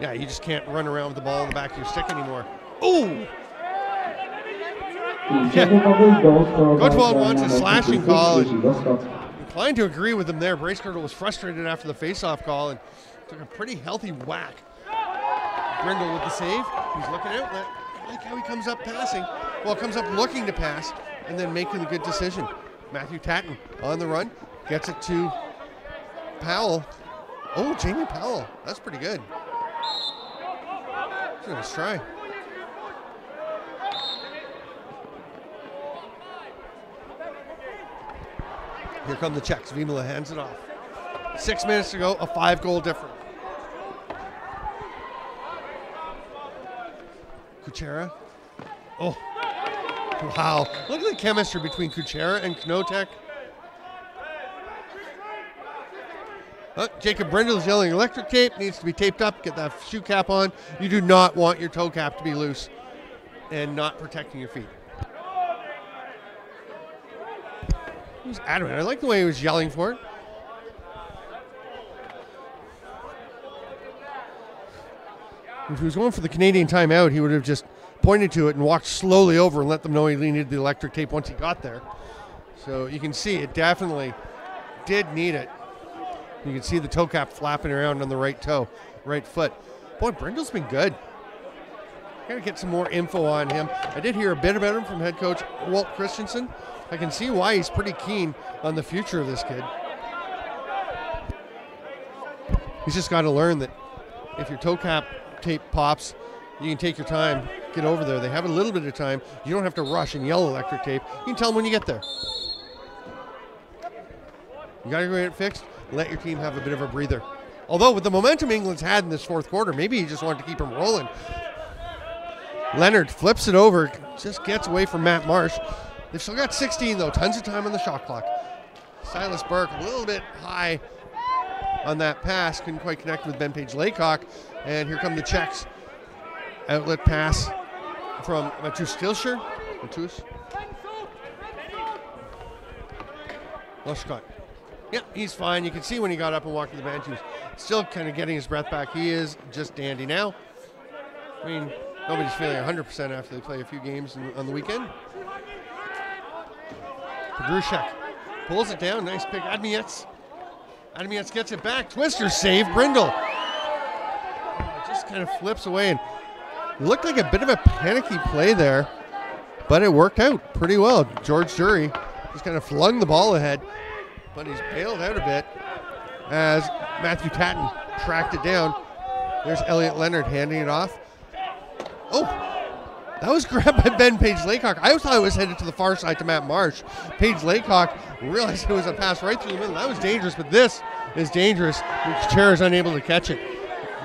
yeah, you just can't run around with the ball in the back of your stick anymore. Ooh! Yeah. Gottwald wants a slashing call. Inclined to agree with him there. Bracegirdle was frustrated after the face-off call and took a pretty healthy whack. Brindle with the save. He's looking out. I like how he comes up passing. Well, comes up looking to pass and then making the good decision. Matthew Tatton on the run. Gets it to Powell. Oh, Jamie Powell. That's pretty good. That's a nice try. Here come the Czechs. Vimala hands it off. 6 minutes to go, a 5-goal difference. Kuchera. Oh, wow. Look at the chemistry between Kuchera and Knotek. Jacob Brindle is yelling electric tape. Needs to be taped up. Get that shoe cap on. You do not want your toe cap to be loose and not protecting your feet. He was adamant. I like the way he was yelling for it. If he was going for the Canadian timeout, he would have just pointed to it and walked slowly over and let them know he needed the electric tape once he got there. So you can see it definitely did need it. You can see the toe cap flapping around on the right toe, right foot. Boy, Brindle's been good. Gotta get some more info on him. I did hear a bit about him from head coach Walt Christensen. I can see why he's pretty keen on the future of this kid. He's just got to learn that if your toe cap tape pops, you can take your time, get over there. They have a little bit of time. You don't have to rush and yell electric tape. You can tell them when you get there. You got to go get it fixed. Let your team have a bit of a breather. Although with the momentum England's had in this fourth quarter, maybe he just wanted to keep him rolling. Leonard flips it over, just gets away from Matt Marsh. They've still got 16 though, tons of time on the shot clock. Silas Burke a little bit high on that pass, couldn't quite connect with Ben Page Laycock. And here come the Czechs. Outlet pass from Matus Stilsher. Matus. Loshkot. Yeah, he's fine. You can see when he got up and walked to the bench, he was still kind of getting his breath back. He is just dandy now. I mean, nobody's feeling 100% after they play a few games on the weekend. Podrushek pulls it down. Nice pick. Adamietz gets it back. Twister save. Brindle. It just kind of flips away and looked like a bit of a panicky play there, but it worked out pretty well. George Jury Just kind of flung the ball ahead, but he's bailed out a bit as Matthew Tatton tracked it down. There's Elliot Leonard handing it off. Oh, that was grabbed by Ben Page-Laycock. I thought it was headed to the far side to Matt Marsh. Page-Laycock realized it was a pass right through the middle. That was dangerous, but this is dangerous. Kuchera is unable to catch it.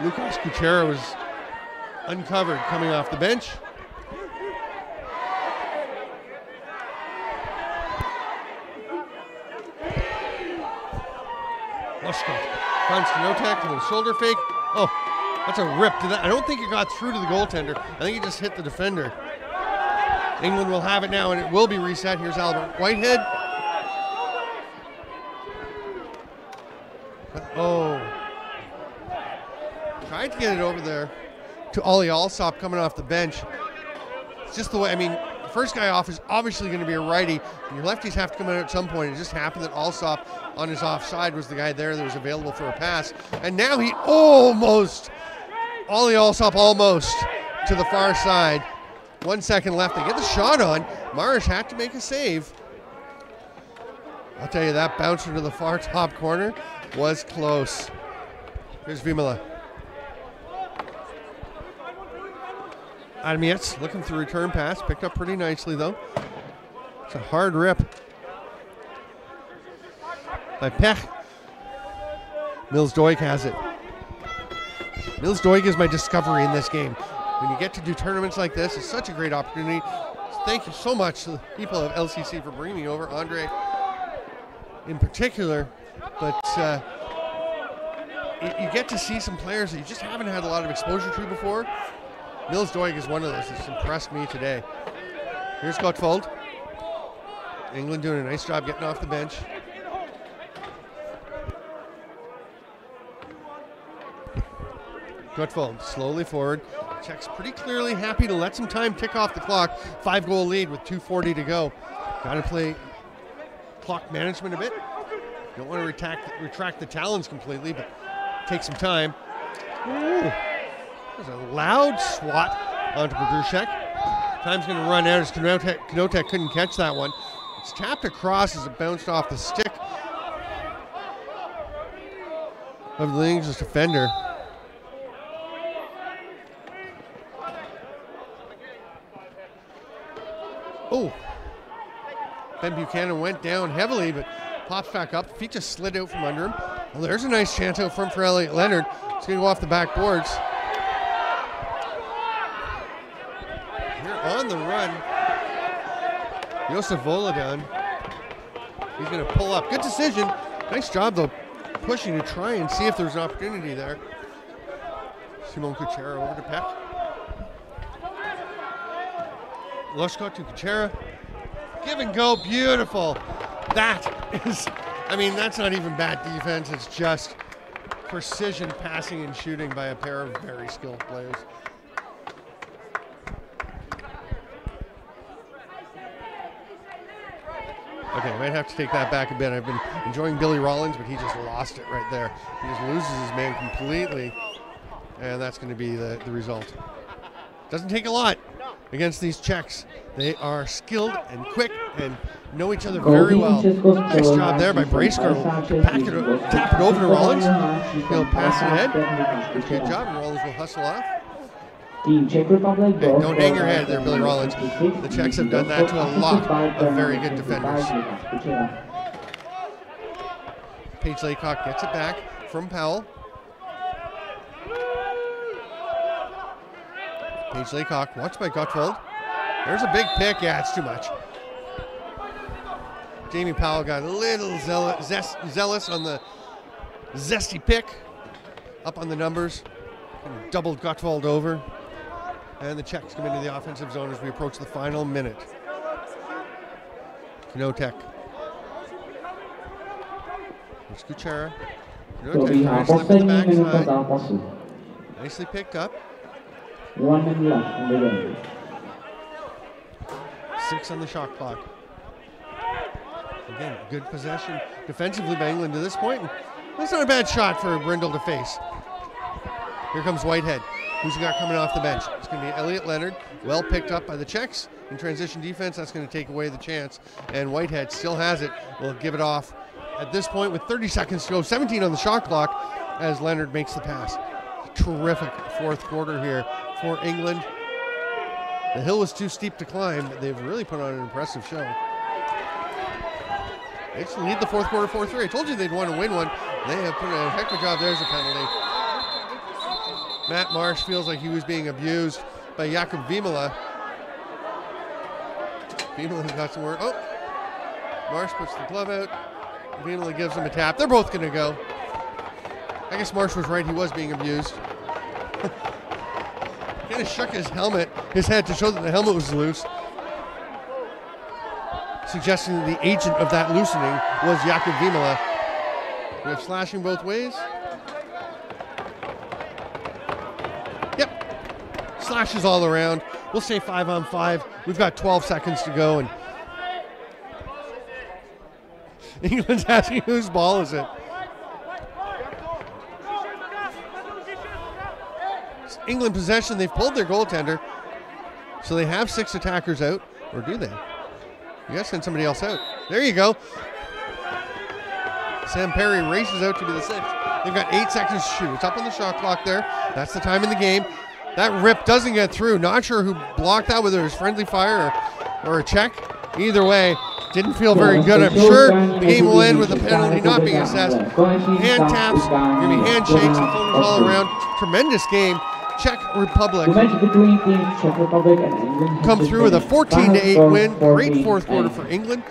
Lucas Kuchera was uncovered coming off the bench. Lushko finds Kanotek, a little shoulder fake. Oh, that's a rip. I don't think it got through to the goaltender. I think it just hit the defender. England will have it now, and it will be reset. Here's Albert Whitehead. Oh. Tried to get it over there to Ollie Alsop coming off the bench. It's just the way, I mean, the first guy off is obviously going to be a righty. And your lefties have to come out at some point. It just happened that Alsop on his offside was the guy there that was available for a pass. And now he almost, Ollie Alsop almost to the far side. 1 second left to get the shot on. Marsh had to make a save. I'll tell you, that bouncer to the far top corner was close. Here's Vimala. Admietz looking for the return pass. Picked up pretty nicely, though. It's a hard rip by Pech. Mills Doig has it. Mills Doig is my discovery in this game. When you get to do tournaments like this, it's such a great opportunity. Thank you so much to the people of LCC for bringing me over, Andre in particular. But you get to see some players that you just haven't had a lot of exposure to before. Mills Doig is one of those that's impressed me today. Here's Gottwald. England doing a nice job getting off the bench. Gottwald slowly forward. Czechs pretty clearly happy to let some time tick off the clock. 5-goal lead with 2:40 to go. Got to play clock management a bit. Don't want to retract the talons completely, but take some time. Ooh. There's a loud swat onto Podrushek. Time's going to run out as Kanotek couldn't catch that one. It's tapped across as it bounced off the stick of the English defender. Oh, Ben Buchanan went down heavily, but pops back up. Feet just slid out from under him. Well, there's a nice chance out front for Elliot Leonard. It's going to go off the backboards. Here on the run, Josef Volodan. He's going to pull up. Good decision. Nice job, though, pushing to try and see if there's an opportunity there. Simon Kuchera over to Peck. Lushko to Kuchera. Give and go, beautiful. That is, I mean, that's not even bad defense. It's just precision passing and shooting by a pair of very skilled players. Okay, I might have to take that back a bit. I've been enjoying Billy Rollins, but he just lost it right there. He just loses his man completely, and that's going to be the result. Doesn't take a lot against these Czechs. They are skilled and quick and know each other very well. Nice job there by Bracecar to tap it over to Rollins. He'll pass it ahead. Good job, and Rollins will hustle off. Team Czech Republic. Hey, don't hang your head there, Billy Rollins. The Czechs have done that to a lot of very good defenders. Page-Laycock gets it back from Powell. Page-Laycock, watched by Gottwald. There's a big pick. Yeah, it's too much. Jamie Powell got a little zealous on the zesty pick. Up on the numbers. And doubled Gottwald over. And the Czechs come into the offensive zone as we approach the final minute. Kanotek. There's Kuchera. Kanotek trying to slip to the backside. Nicely picked up. 1 minute left in the game. 6 on the shot clock. Again, good possession defensively by England to this point. That's not a bad shot for Brindle to face. Here comes Whitehead. Who's he got coming off the bench? It's going to be Elliot Leonard. Well picked up by the Czechs. in transition defense. That's going to take away the chance. And Whitehead still has it. Will give it off at this point with 30 seconds to go. 17 on the shot clock as Leonard makes the pass. Terrific fourth quarter here for England. The hill was too steep to climb, but they've really put on an impressive show. They just lead the fourth quarter 4-3. I told you they'd want to win one. They have put a heck of a job. There's a penalty. Matt Marsh feels like he was being abused by Jakub Vimala. Vimala's got some work. Oh, Marsh puts the glove out. Vimala gives him a tap. They're both going to go. I guess Marsh was right. He was being abused. Kind of shook his head to show that the helmet was loose, suggesting that the agent of that loosening was Jakub Vimala. We have slashing both ways. Yep, slashes all around. We'll say 5-on-5. We've got 12 seconds to go, and England's asking whose ball is it. England possession. They've pulled their goaltender, so they have 6 attackers out, or do they? You gotta send somebody else out. There you go. Sam Perry races out to be the 6th. They've got 8 seconds to shoot. It's up on the shot clock there. That's the time in the game. That rip doesn't get through. Not sure who blocked that, whether it was friendly fire or a check. Either way, didn't feel very good. I'm sure the game will end with a penalty not being assessed. Hand taps, gonna be handshakes, and phones all around. Tremendous game. Czech Republic come through with a 14-8 win. Great fourth quarter for England.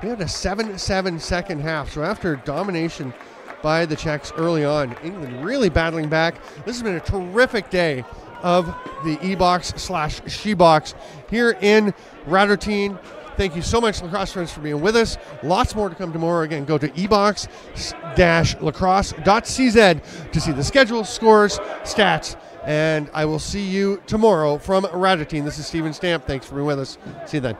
We had a 7-7 second half. So after domination by the Czechs early on, England really battling back. This has been a terrific day of the EBOX/SheBox here in Radotín. Thank you so much, lacrosse friends, for being with us. Lots more to come tomorrow. Again, go to ebox-lacrosse.cz to see the schedule, scores, stats, and I will see you tomorrow from Radotín. This is Steven Stamp. Thanks for being with us. See you then.